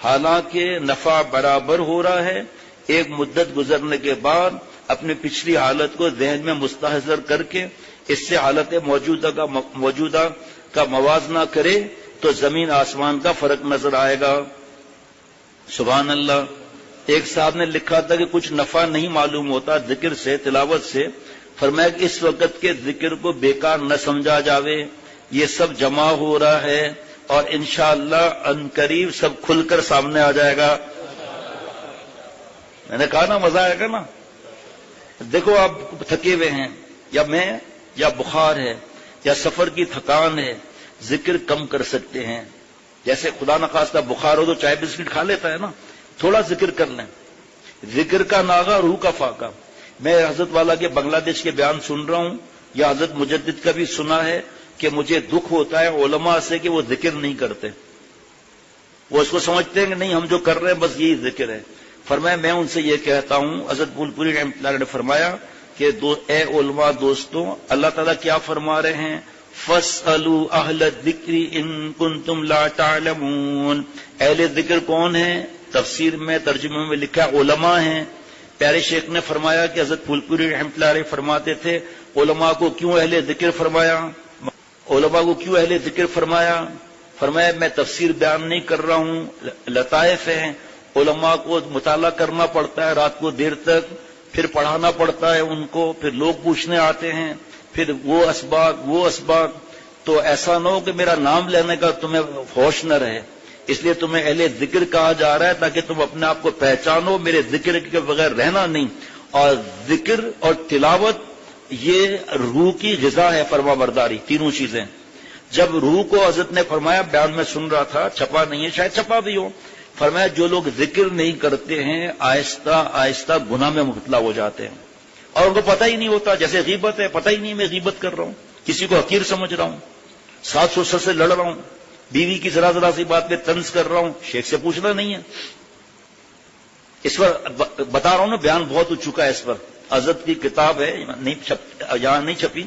حالانکہ نفع برابر ہو رہا ہے۔ ایک مدت گزرنے کے بعد اپنی پچھلی حالت کو ذہن میں مستحضر کر کے اس سے حالت موجودہ کا موازنہ کرے تو زمین آسمان کا فرق نظر آئے گا۔ سبحان اللہ۔ ایک صاحب نے لکھا تھا کہ کچھ نفع نہیں معلوم ہوتا ذکر سے، تلاوت سے، فرمایا کہ اس وقت کے ذکر کو بیکار نہ سمجھا جاوے، یہ سب جمع ہو رہا ہے اور انشاءاللہ عنقریب سب کھل کر سامنے آ جائے گا۔ میں نے کہا نا مزہ آئے گا نا۔ دیکھو آپ تھکے ہوئے ہیں، یا میں، یا بخار ہے، یا سفر کی تھکان ہے، ذکر کم کر سکتے ہیں۔ جیسے خدا نخواستہ بخار ہو تو چائے بسکٹ کھا لیتا ہے نا، تھوڑا ذکر کر لیں۔ ذکر کا ناغہ روح کا فاقہ۔ میں حضرت والا کے بنگلہ دیش کے بیان سن رہا ہوں، یا حضرت مجدد کا بھی سنا ہے کہ مجھے دکھ ہوتا ہے علماء سے کہ وہ ذکر نہیں کرتے، وہ اس کو سمجھتے ہیں کہ نہیں ہم جو کر رہے ہیں بس یہی ذکر ہے۔ فرمایا میں ان سے یہ کہتا ہوں، حضرت پھول پوری رحمۃ اللہ نے فرمایا کہ اے علماء دوستوں، اللہ تعالیٰ کیا فرما رہے ہیں؟ فَاسْأَلُوا أَهْلَ الذِّكْرِ إِن كُنتُمْ لَا تَعْلَمُونَ۔ اہل ذکر کون ہیں؟ تفسیر میں ترجمے میں لکھا علماء ہیں۔ پیارے شیخ نے فرمایا کہ حضرت پھول پوری رحمۃ اللہ علیہ فرماتے تھے علماء کو کیوں اہل ذکر فرمایا؟ علماء کو کیوں اہل ذکر فرمایا؟ فرمایا میں تفسیر بیان نہیں کر رہا ہوں، لطائف ہیں، علماء کو مطالعہ کرنا پڑتا ہے رات کو دیر تک، پھر پڑھانا پڑتا ہے ان کو، پھر لوگ پوچھنے آتے ہیں، پھر وہ اسباق، تو ایسا نہ ہو کہ میرا نام لینے کا تمہیں ہوش نہ رہے، اس لیے تمہیں اہل ذکر کہا جا رہا ہے تاکہ تم اپنے آپ کو پہچانو، میرے ذکر کے بغیر رہنا نہیں۔ اور ذکر اور تلاوت یہ روح کی غذا ہے، فرما برداری، تینوں چیزیں۔ جب روح کو حضرت نے فرمایا، بیان میں سن رہا تھا، چھپا نہیں ہے، شاید چھپا بھی ہو، فرمایا جو لوگ ذکر نہیں کرتے ہیں آہستہ آہستہ گناہ میں مبتلا ہو جاتے ہیں، اور ان کو پتہ ہی نہیں ہوتا، جیسے غیبت ہے، پتہ ہی نہیں میں غیبت کر رہا ہوں، کسی کو حقیر سمجھ رہا ہوں، ساتھ سسر سے لڑ رہا ہوں، بیوی کی ذرا ذرا سی بات پہ طنز کر رہا ہوں، شیخ سے پوچھنا نہیں ہے۔ اس پر بتا رہا ہوں نا، بیان بہت ہو چکا ہے اس پر۔ حضرت کی کتاب ہے، یہاں نہیں چھپی،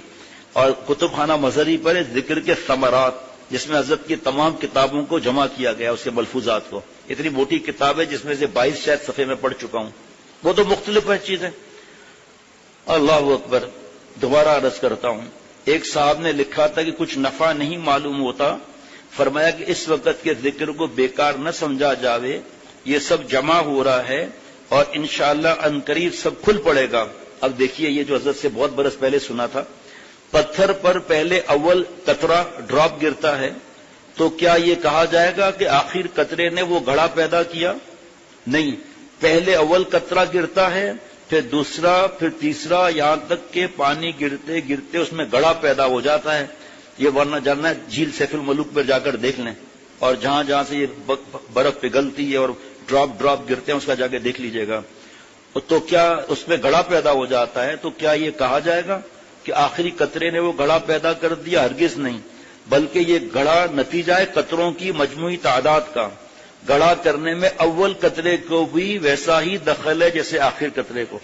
اور کتب خانہ مظہری پر ہے، ذکر کے ثمرات، جس میں حضرت کی تمام کتابوں کو جمع کیا گیا، اس کے ملفوظات کو۔ اتنی موٹی کتاب ہے جس میں سے 22 شاید صفحے میں پڑھ چکا ہوں، وہ تو مختلف ہے چیزیں۔ اللہ اکبر۔ دوبارہ عرض کرتا ہوں، ایک صاحب نے لکھا تھا کہ کچھ نفع نہیں معلوم ہوتا، فرمایا کہ اس وقت کے ذکر کو بیکار نہ سمجھا جاوے، یہ سب جمع ہو رہا ہے اور انشاءاللہ عنقریب سب کھل پڑے گا۔ اب دیکھیے یہ جو حضرت سے بہت برس پہلے سنا تھا، پتھر پر پہلے اول قطرہ ڈراپ گرتا ہے تو کیا یہ کہا جائے گا کہ آخر قطرے نے وہ گھڑا پیدا کیا؟ نہیں، پہلے اول قطرہ گرتا ہے، پھر دوسرا، پھر تیسرا، یہاں تک کہ پانی گرتے گرتے اس میں گڑھا پیدا ہو جاتا ہے۔ یہ ورنہ جاننا ہے، جھیل سیف الملوک پر جا کر دیکھ لیں، اور جہاں جہاں سے یہ برف پگھلتی ہے اور ڈراپ گرتے ہیں اس کا جا کے دیکھ لیجئے گا، تو کیا اس میں گڑھا پیدا ہو جاتا ہے؟ تو کیا یہ کہا جائے گا کہ آخری قطرے نے وہ گڑھا پیدا کر دیا؟ ہرگز نہیں، بلکہ یہ گڑھا نتیجہ ہے قطروں کی مجموعی تعداد کا۔ گڑھا کرنے میں اول قطرے کو بھی ویسا ہی دخل ہے جیسے آخر قطرے کو۔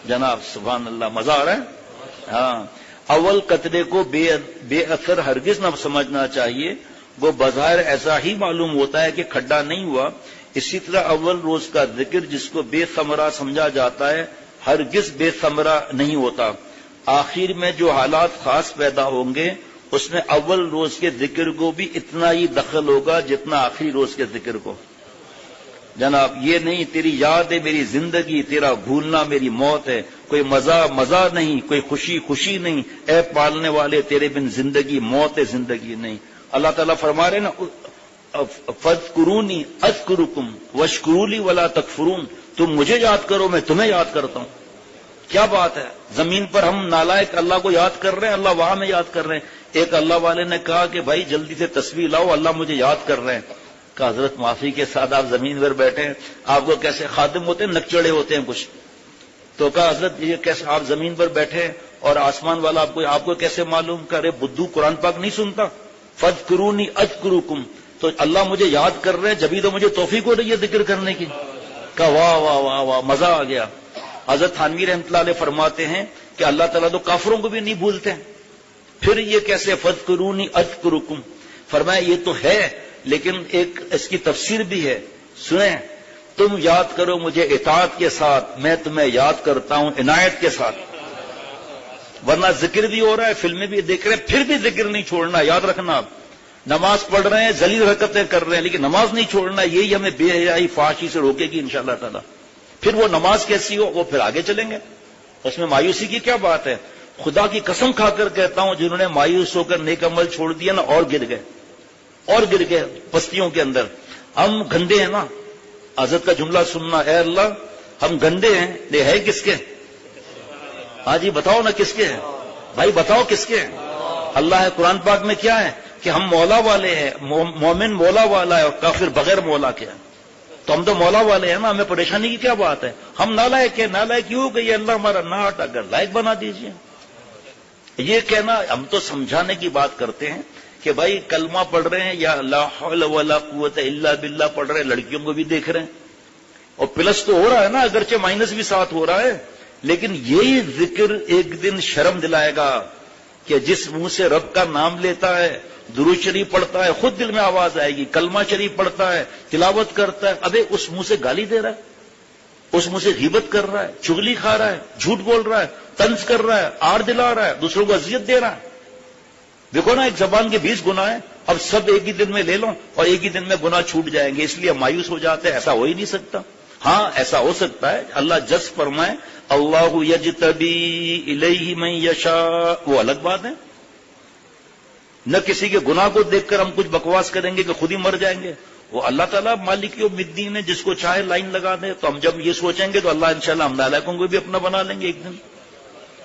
جناب سبحان اللہ، مزہ آ رہا ہے؟ ہاں، اول قطرے کو بے اثر ہرگز نہ سمجھنا چاہیے، وہ بظاہر ایسا ہی معلوم ہوتا ہے کہ کھڈا نہیں ہوا۔ اسی طرح اول روز کا ذکر جس کو بے ثمرہ سمجھا جاتا ہے ہرگز بے ثمرہ نہیں ہوتا۔ آخر میں جو حالات خاص پیدا ہوں گے اس میں اول روز کے ذکر کو بھی اتنا ہی دخل ہوگا جتنا آخری روز کے ذکر کو۔ جناب یہ نہیں تیری یاد ہے میری زندگی، تیرا بھولنا میری موت ہے، کوئی مزہ نہیں، کوئی خوشی نہیں، اے پالنے والے تیرے بن زندگی موت ہے، زندگی نہیں۔ اللہ تعالیٰ فرما رہے نا، فاذکرونی اذکرکم واشکروا لی ولا تکفرون، تم مجھے یاد کرو میں تمہیں یاد کرتا ہوں۔ کیا بات ہے، زمین پر ہم نالائق اللہ کو یاد کر رہے ہیں، اللہ وہاں میں یاد کر رہے ہیں۔ ایک اللہ والے نے کہا کہ بھائی جلدی سے تسبیح لاؤ، اللہ مجھے یاد کر رہے ہیں۔ کہ حضرت معافی کے ساتھ آپ زمین پر بیٹھے ہیں، آپ کو کیسے خادم ہوتے ہیں، نکچڑے ہوتے ہیں کچھ، تو کہا حضرت یہ کیسے آپ زمین پر بیٹھے اور آسمان والا آپ کو کیسے معلوم؟ کرے بدھو قرآن پاک نہیں سنتا؟ فاذکرونی اذکرکم، تو اللہ مجھے یاد کر رہے ہیں، جبھی تو مجھے توفیق ہو رہی ہے ذکر کرنے کی۔ کہا واہ واہ واہ واہ، مزہ آ گیا۔ حضرت تھانوی رحمۃ اللہ علیہ فرماتے ہیں کہ اللہ تعالیٰ تو کافروں کو بھی نہیں بھولتے، پھر یہ کیسے فاذکرونی اذکرکم؟ فرمایا یہ تو ہے، لیکن ایک اس کی تفسیر بھی ہے، سنیں، تم یاد کرو مجھے اطاعت کے ساتھ، میں تمہیں یاد کرتا ہوں عنایت کے ساتھ۔ ورنہ ذکر بھی ہو رہا ہے، فلمیں بھی دیکھ رہے ہیں، پھر بھی ذکر نہیں چھوڑنا، یاد رکھنا۔ آپ نماز پڑھ رہے ہیں، ذلیل حرکتیں کر رہے ہیں، لیکن نماز نہیں چھوڑنا، یہی ہمیں بے حیائی فحاشی سے روکے گی انشاءاللہ تعالی۔ پھر وہ نماز کیسی ہو، وہ پھر آگے چلیں گے، اس میں مایوسی کی کیا بات ہے؟ خدا کی قسم کھا کر کہتا ہوں، جنہوں نے مایوس ہو کر نیک عمل چھوڑ دیا نا، اور گر گئے پستیوں کے اندر۔ ہم گندے ہیں نا، حضرت کا جملہ سننا، اے اللہ ہم گندے ہیں، یہ ہے کس کے؟ ہاں جی بتاؤ نا کس کے ہیں بھائی، بتاؤ کس کے ہیں؟ اللہ ہے۔ قرآن پاک میں کیا ہے کہ ہم مولا والے ہیں، مومن مولا والا ہے اور کافر بغیر مولا کے ہیں، تو ہم تو مولا والے ہیں نا، ہمیں پریشانی کی کیا بات ہے؟ ہم نالائق ہیں، نالائق کیوں کہ یہ اللہ ہمارا نہ ہٹا کر لائق بنا دیجئے۔ یہ کہنا، ہم تو سمجھانے کی بات کرتے ہیں کہ بھائی کلمہ پڑھ رہے ہیں یا لا حول ولا قوت الا باللہ پڑھ رہے ہیں، لڑکیوں کو بھی دیکھ رہے ہیں، اور پلس تو ہو رہا ہے نا، اگرچہ مائنس بھی ساتھ ہو رہا ہے، لیکن یہی ذکر ایک دن شرم دلائے گا کہ جس منہ سے رب کا نام لیتا ہے، درود شریف پڑھتا ہے، خود دل میں آواز آئے گی، کلمہ شریف پڑھتا ہے، تلاوت کرتا ہے، ابے اس منہ سے گالی دے رہا ہے، اس منہ سے غیبت کر رہا ہے، چغلی کھا رہا ہے، جھوٹ بول رہا ہے، طنز کر رہا ہے، آڑ دلا رہا ہے، دوسروں کو اذیت دے رہا ہے۔ دیکھو نا، ایک زبان کے 20 گناہ ہیں، اب سب ایک ہی دن میں لے لو اور ایک ہی دن میں گناہ چھوٹ جائیں گے، اس لیے مایوس ہو جاتے ہیں. ایسا ہو ہی نہیں سکتا. ہاں ایسا ہو سکتا ہے، اللہ جذب فرمائے اللہ یجتبی الیہ من یشاء، وہ الگ بات ہے. نہ کسی کے گناہ کو دیکھ کر ہم کچھ بکواس کریں گے کہ خود ہی مر جائیں گے. وہ اللہ تعالیٰ مالک یوم الدین ہے، جس کو چاہے لائن لگا دے. تو ہم جب یہ سوچیں گے تو اللہ انشاءاللہ ہم نالائقوں کو بھی اپنا بنا لیں گے ایک دن.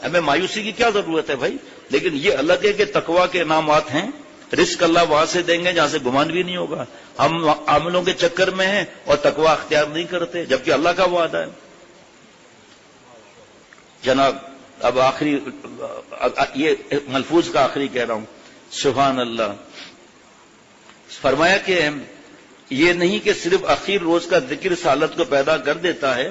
ہمیں مایوسی کی کیا ضرورت ہے بھائی؟ لیکن یہ الگ ہے کہ تقویٰ کے انعامات ہیں، رزق اللہ وہاں سے دیں گے جہاں سے گمان بھی نہیں ہوگا. ہم عملوں کے چکر میں ہیں اور تقویٰ اختیار نہیں کرتے، جبکہ اللہ کا وعدہ ہے. جناب اب آخری یہ ملفوظ کا آخری کہہ رہا ہوں. سبحان اللہ. فرمایا کہ یہ نہیں کہ صرف اخیر روز کا ذکر اس حالت کو پیدا کر دیتا ہے،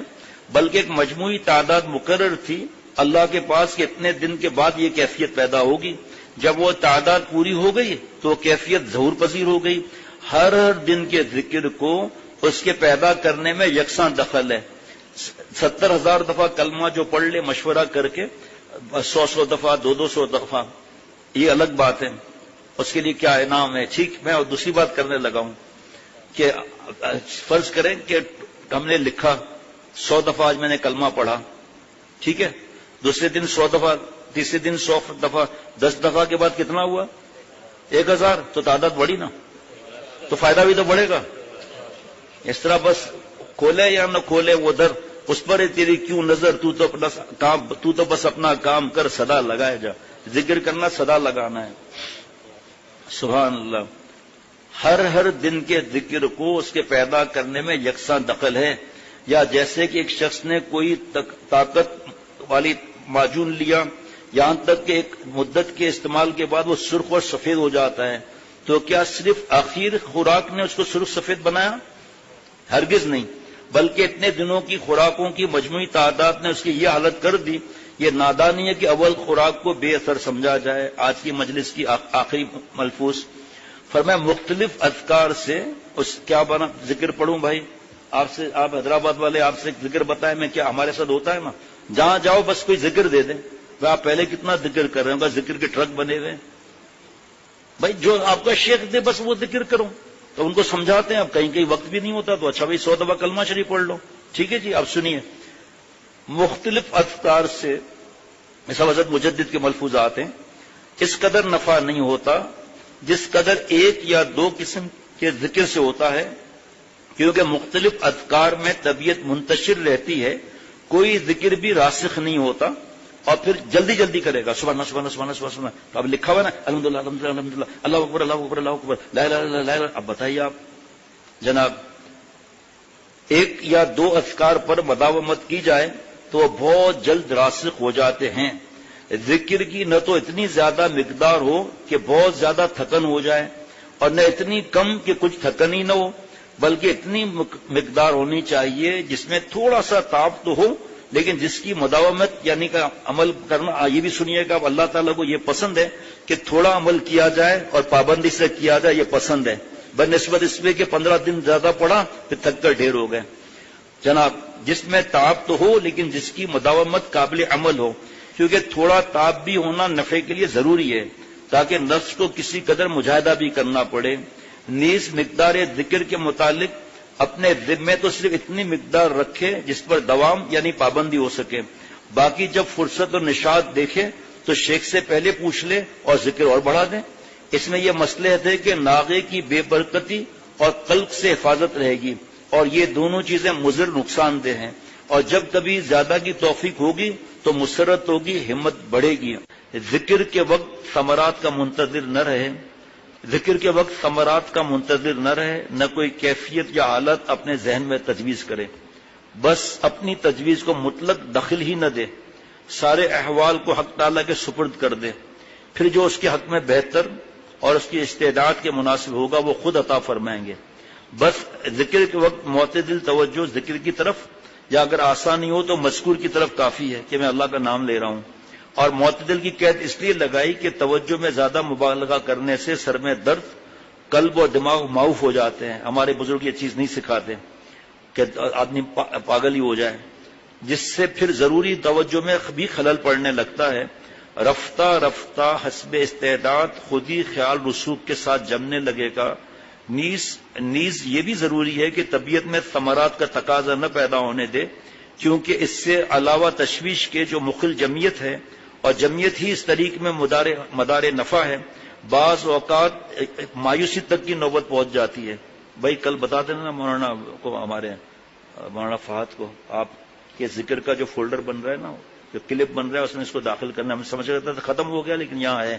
بلکہ ایک مجموعی تعداد مقرر تھی اللہ کے پاس کہ اتنے دن کے بعد یہ کیفیت پیدا ہوگی. جب وہ تعداد پوری ہو گئی تو کیفیت ظہور پذیر ہو گئی. ہر دن کے ذکر کو اس کے پیدا کرنے میں یکساں دخل ہے. 70,000 دفعہ کلمہ جو پڑھ لے مشورہ کر کے، 100 دفعہ 200 دفعہ، یہ الگ بات ہے، اس کے لیے کیا انعام ہے. ٹھیک، میں اور دوسری بات کرنے لگا ہوں کہ فرض کریں کہ ہم نے لکھا 100 دفعہ آج میں نے کلمہ پڑھا، ٹھیک ہے، دوسرے دن 100 دفعہ، تیسرے دن 100 دفعہ، 10 دفعہ کے بعد کتنا ہوا؟ 1000. تو تعداد بڑھی نا، تو فائدہ بھی تو بڑھے گا. اس طرح بس کھولے یا نہ کھولے وہ در، اس پر تیری کیوں نظر، تو تو بس اپنا کام کر، صدا لگائے جا. ذکر کرنا صدا لگانا ہے. سبحان اللہ. ہر دن کے ذکر کو اس کے پیدا کرنے میں یکساں دخل ہے. یا جیسے کہ ایک شخص نے کوئی طاقت والی معجون لیا، یہاں تک کہ ایک مدت کے استعمال کے بعد وہ سرخ اور سفید ہو جاتا ہے، تو کیا صرف آخر خوراک نے اس کو سرخ سفید بنایا؟ ہرگز نہیں، بلکہ اتنے دنوں کی خوراکوں کی مجموعی تعداد نے اس کی یہ حالت کر دی. یہ نادانی ہے کہ اول خوراک کو بے اثر سمجھا جائے. آج کی مجلس کی آخری ملفوظ فرمایا مختلف اذکار سے اس کیا بنا. ذکر پڑھوں بھائی آپ سے، آپ حیدرآباد والے آپ سے ذکر بتائیں. میں کیا ہمارے ساتھ ہوتا ہے نا، جہاں جاؤ بس کوئی ذکر دے دیں. آپ پہلے کتنا ذکر کر رہے ہیں، ذکر کے ٹرک بنے ہوئے. بھائی جو آپ کا شیخ دے بس وہ ذکر کرو. تو ان کو سمجھاتے ہیں. اب کہیں وقت بھی نہیں ہوتا تو اچھا بھائی 100 دفعہ کلمہ شریف پڑھ لو. ٹھیک ہے جی. اب سنیے، مختلف اذکار سے اس حضرت مجدد کے ملفوظات ہیں. اس قدر نفع نہیں ہوتا جس قدر ایک یا دو قسم کے ذکر سے ہوتا ہے، کیونکہ مختلف اذکار میں طبیعت منتشر رہتی ہے. کوئی ذکر بھی راسخ نہیں ہوتا اور پھر جلدی جلدی کرے گا. سبحان اللہ سبحان اللہ سبحان اللہ سبحان اللہ. اب لکھا ہوا نا الحمدللہ الحمدللہ الحمدللہ، اللہ اکبر اللہ اکبر اللہ اکبر، لا الہ الا اللہ. اب بتائیے آپ جناب، ایک یا دو اذکار پر مداومت کی جائے تو بہت جلد راسخ ہو جاتے ہیں. ذکر کی نہ تو اتنی زیادہ مقدار ہو کہ بہت زیادہ تھکن ہو جائے، اور نہ اتنی کم کہ کچھ تھکن ہی نہ ہو، بلکہ اتنی مقدار ہونی چاہیے جس میں تھوڑا سا تاب تو ہو، لیکن جس کی مداومت یعنی کہ عمل کرنا. یہ بھی سنیے گا، اللہ تعالیٰ کو یہ پسند ہے کہ تھوڑا عمل کیا جائے اور پابندی سے کیا جائے، یہ پسند ہے، بنسبت اس میں کہ 15 دن زیادہ پڑا پھر تھک کر ڈھیر ہو گئے. جناب جس میں تاب تو ہو لیکن جس کی مداومت قابل عمل ہو، کیونکہ تھوڑا تاب بھی ہونا نفع کے لیے ضروری ہے تاکہ نفس کو کسی قدر مجاہدہ بھی کرنا پڑے. نیز مقدار ذکر کے متعلق اپنے ذمے تو صرف اتنی مقدار رکھے جس پر دوام یعنی پابندی ہو سکے. باقی جب فرصت اور نشاط دیکھے تو شیخ سے پہلے پوچھ لے اور ذکر اور بڑھا دیں. اس میں یہ مصلحت ہے کہ ناغے کی بے برکتی اور قلب سے حفاظت رہے گی، اور یہ دونوں چیزیں مضر نقصان دہ ہیں. اور جب کبھی زیادہ کی توفیق ہوگی تو مسرت ہوگی، ہمت بڑھے گی. ذکر کے وقت ثمرات کا منتظر نہ رہے، ذکر کے وقت ثمرات کا منتظر نہ رہے، نہ کوئی کیفیت یا حالت اپنے ذہن میں تجویز کرے. بس اپنی تجویز کو مطلق دخل ہی نہ دے، سارے احوال کو حق تعالیٰ کے سپرد کر دے. پھر جو اس کے حق میں بہتر اور اس کی استعداد کے مناسب ہوگا وہ خود عطا فرمائیں گے. بس ذکر کے وقت معتدل توجہ ذکر کی طرف، یا اگر آسانی ہو تو مذکور کی طرف کافی ہے کہ میں اللہ کا نام لے رہا ہوں. اور معتدل کی قید اس لیے لگائی کہ توجہ میں زیادہ مبالغہ کرنے سے سر میں درد، قلب اور دماغ معاف ہو جاتے ہیں. ہمارے بزرگ یہ چیز نہیں سکھاتے کہ آدمی پاگل ہی ہو جائے، جس سے پھر ضروری توجہ میں بھی خلل پڑنے لگتا ہے. رفتہ رفتہ حسب استعداد خود ہی خیال رسوخ کے ساتھ جمنے لگے گا۔ نیز یہ بھی ضروری ہے کہ طبیعت میں ثمرات کا تقاضا نہ پیدا ہونے دے، کیونکہ اس سے علاوہ تشویش کے جو مخل جمعیت ہے، اور جمعیت ہی اس طریق میں مدار نفع ہے، بعض اوقات مایوسی تک کی نوبت پہنچ جاتی ہے۔ بھائی کل بتا دینا نا مولانا کو، ہمارے مولانا فہد کو، آپ کے ذکر کا جو فولڈر بن رہا ہے نا، جو کلپ بن رہا ہے، اس میں اس کو داخل کرنا۔ ہم سمجھ رہے تھے ختم ہو گیا، لیکن یہاں ہے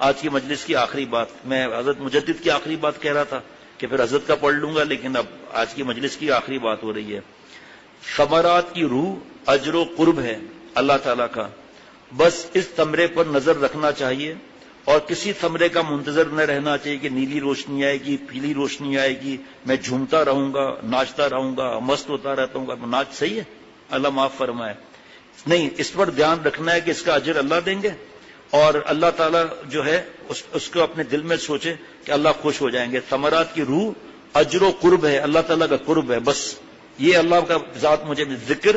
آج کی مجلس کی آخری بات۔ میں حضرت مجدد کی آخری بات کہہ رہا تھا کہ پھر حضرت کا پڑھ لوں گا، لیکن اب آج کی مجلس کی آخری بات ہو رہی ہے۔ ثمرات کی روح اجر و قرب ہے اللہ تعالیٰ کا، بس اس ثمرے پر نظر رکھنا چاہیے اور کسی ثمرے کا منتظر نہ رہنا چاہیے کہ نیلی روشنی آئے گی، پیلی روشنی آئے گی، میں جھومتا رہوں گا، ناچتا رہوں گا، مست ہوتا رہتا ہوں گا۔ ناچ صحیح ہے، اللہ معاف فرمائے، نہیں، اس پر دھیان رکھنا ہے کہ اس کا اجر اللہ دیں گے، اور اللہ تعالیٰ جو ہے اس کو اپنے دل میں سوچے کہ اللہ خوش ہو جائیں گے۔ ثمرات کی روح اجر و قرب ہے، اللہ تعالیٰ کا قرب ہے، بس یہ اللہ کا ذات مجھے ذکر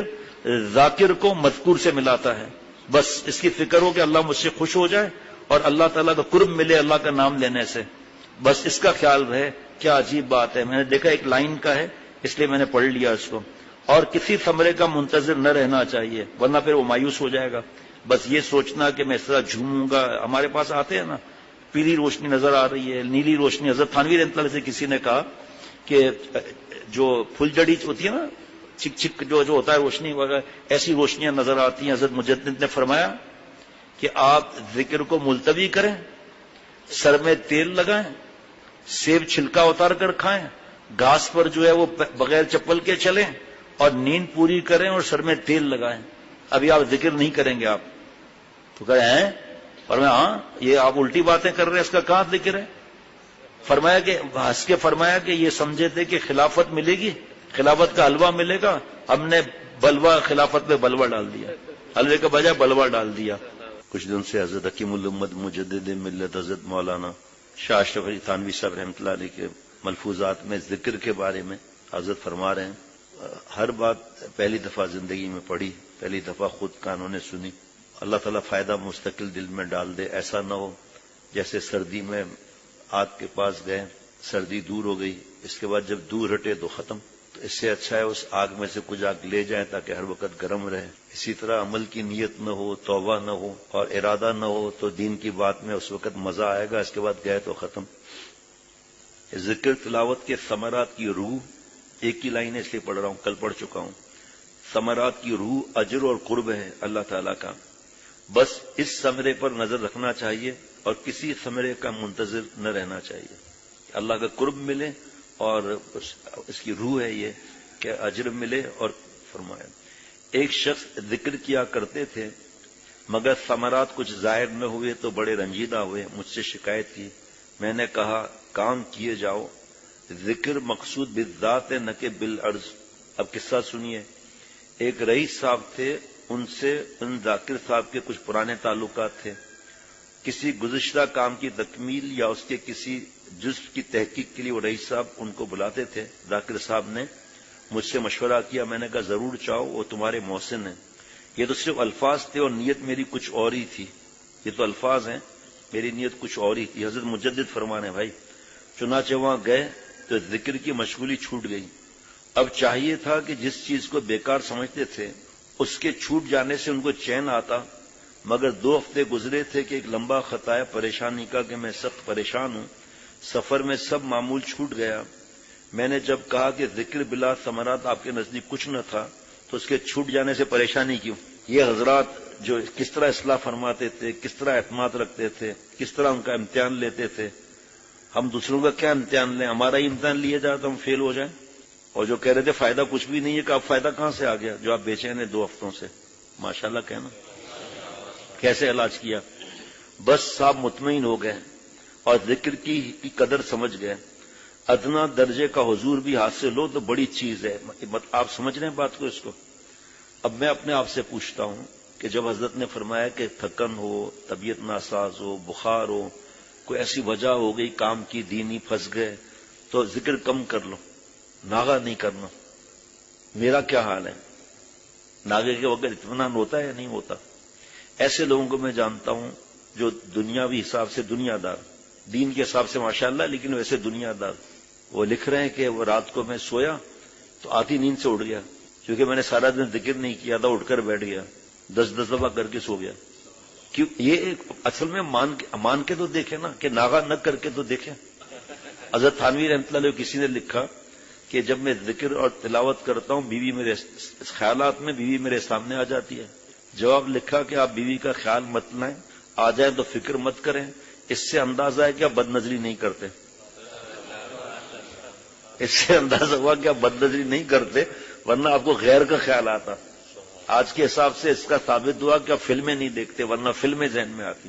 ذاکر کو مذکور سے ملاتا ہے، بس اس کی فکر ہو کہ اللہ مجھ سے خوش ہو جائے اور اللہ تعالیٰ کا قرب ملے اللہ کا نام لینے سے، بس اس کا خیال رہے۔ کیا عجیب بات ہے، میں نے دیکھا ایک لائن کا ہے اس لیے میں نے پڑھ لیا اس کو۔ اور کسی ثمرے کا منتظر نہ رہنا چاہیے، ورنہ پھر وہ مایوس ہو جائے گا۔ بس یہ سوچنا کہ میں اس طرح جھوموں گا، ہمارے پاس آتے ہیں نا، پیلی روشنی نظر آ رہی ہے، نیلی روشنی۔ حضرت تھانوی رحمۃ اللہ سے کسی نے کہا کہ جو پھل جڑی ہوتی ہے نا، چھک چھک جو ہوتا ہے روشنی وغیرہ، ایسی روشنیاں نظر آتی ہیں۔ حضرت مجدد نے فرمایا کہ آپ ذکر کو ملتوی کریں، سر میں تیل لگائیں، سیب چھلکا اتار کر کھائیں، گھاس پر جو ہے وہ بغیر چپل کے چلیں، اور نیند پوری کریں اور سر میں تیل لگائیں۔ ابھی آپ ذکر نہیں کریں گے آپ تو کہے ہیں، اور میں ہاں یہ آپ الٹی باتیں کر رہے ہیں، اس کا کہاں ذکر ہے؟ فرمایا کہ ہنس کے فرمایا کہ یہ سمجھے تھے کہ خلافت ملے گی، خلافت کا حلوہ ملے گا، ہم نے بلوا خلافت میں بلوا ڈال دیا، حلوے کا بجائے بلوا ڈال دیا۔ کچھ دن سے حضرت حکیم الامت مجدد ملت حضرت مولانا شاہ اشرف علی تھانوی صاحب رحمۃ اللہ علیہ کے ملفوظات میں ذکر کے بارے میں حضرت فرما رہے ہیں، ہر بات پہلی دفعہ زندگی میں پڑھی، پہلی دفعہ خود کانوں نے سنی۔ اللہ تعالیٰ فائدہ مستقل دل میں ڈال دے، ایسا نہ ہو جیسے سردی میں آگ کے پاس گئے، سردی دور ہو گئی، اس کے بعد جب دور ہٹے تو ختم۔ تو اس سے اچھا ہے اس آگ میں سے کچھ آگ لے جائیں تاکہ ہر وقت گرم رہے۔ اسی طرح عمل کی نیت نہ ہو، توبہ نہ ہو اور ارادہ نہ ہو تو دین کی بات میں اس وقت مزہ آئے گا، اس کے بعد گئے تو ختم۔ ذکر تلاوت کے ثمرات کی روح، ایک ہی لائن ہے اس لیے پڑھ رہا ہوں، کل پڑھ چکا ہوں۔ ثمرات کی روح اجر اور قرب ہے اللہ تعالیٰ کا، بس اس ثمرے پر نظر رکھنا چاہیے اور کسی ثمرے کا منتظر نہ رہنا چاہیے۔ اللہ کا قرب ملے اور اس کی روح ہے یہ کہ اجر ملے۔ اور فرمایا ایک شخص ذکر کیا کرتے تھے مگر ثمرات کچھ ظاہر نہ ہوئے تو بڑے رنجیدہ ہوئے، مجھ سے شکایت کی، میں نے کہا کام کیے جاؤ، ذکر مقصود بالذات ہے نہ کہ بالعرض۔ اب قصہ سنیے، ایک رئیس صاحب تھے، ان سے ان ذاکر صاحب کے کچھ پرانے تعلقات تھے، کسی گزشتہ کام کی تکمیل یا اس کے کسی جزو کی تحقیق کے لیے وہ رئیس صاحب ان کو بلاتے تھے۔ ذاکر صاحب نے مجھ سے مشورہ کیا، میں نے کہا ضرور چاہو، وہ تمہارے محسن ہیں۔ یہ تو صرف الفاظ تھے اور نیت میری کچھ اور ہی تھی، یہ تو الفاظ ہیں، میری نیت کچھ اور ہی تھی۔ حضرت مجدد فرمانے بھائی، چنانچہ وہاں گئے تو ذکر کی مشغولی چھوٹ گئی۔ اب چاہیے تھا کہ جس چیز کو بیکار سمجھتے تھے اس کے چھوٹ جانے سے ان کو چین آتا، مگر 2 ہفتے گزرے تھے کہ ایک لمبا خط آیا پریشانی کا کہ میں سخت پریشان ہوں، سفر میں سب معمول چھوٹ گیا۔ میں نے جب کہا کہ ذکر بلا ثمرات آپ کے نزدیک کچھ نہ تھا تو اس کے چھوٹ جانے سے پریشانی کیوں؟ یہ حضرات جو کس طرح اصلاح فرماتے تھے، کس طرح اعتماد رکھتے تھے، کس طرح ان کا امتحان لیتے تھے۔ ہم دوسروں کا کیا امتحان لیں، ہمارا ہی امتحان لیا جائے تو ہم فیل ہو جائیں۔ اور جو کہہ رہے تھے فائدہ کچھ بھی نہیں ہے، کہ اب فائدہ کہاں سے آ گیا جو آپ بے چین ہیں 2 ہفتوں سے؟ ماشاءاللہ کہنا، کیسے علاج کیا؟ بس صاحب مطمئن ہو گئے اور ذکر کی قدر سمجھ گئے۔ ادنا درجے کا حضور بھی حاصل ہو تو بڑی چیز ہے۔ آپ سمجھ رہے ہیں بات کو، اس کو؟ اب میں اپنے آپ سے پوچھتا ہوں کہ جب حضرت نے فرمایا کہ تھکن ہو، طبیعت ناساز ہو، بخار ہو، کوئی ایسی وجہ ہو گئی کام کی، دینی پھنس گئے، تو ذکر کم کر لو، ناغہ نہیں کرنا۔ میرا کیا حال ہے؟ ناغے کے وقت اطمینان ہوتا ہے یا نہیں ہوتا؟ ایسے لوگوں کو میں جانتا ہوں جو دنیاوی حساب سے دنیا دار، دین کے حساب سے ماشاءاللہ لیکن ویسے دنیا دار، وہ لکھ رہے ہیں کہ وہ رات کو میں سویا تو آتی نیند سے اٹھ گیا، کیونکہ میں نے سارا دن ذکر نہیں کیا تھا، اٹھ کر بیٹھ گیا، 10 دفعہ کر کے سو گیا۔ کیوں؟ یہ اصل میں مان کے تو دیکھیں نا، کہ ناغا نہ کر کے تو دیکھیں۔ حضرت تھانوی رحمۃ اللہ علیہ کسی نے لکھا کہ جب میں ذکر اور تلاوت کرتا ہوں بیوی میرے خیالات میں بیوی میرے سامنے آ جاتی ہے۔ جواب لکھا کہ آپ بیوی کا خیال مت لائیں، آ جائے تو فکر مت کریں، اس سے اندازہ ہے کہ آپ بد نظری نہیں کرتے، اس سے اندازہ ہوا کہ آپ بد نظری نہیں کرتے، ورنہ آپ کو غیر کا خیال آتا۔ آج کے حساب سے اس کا ثابت ہوا کہ آپ فلمیں نہیں دیکھتے، ورنہ فلمیں ذہن میں آتی۔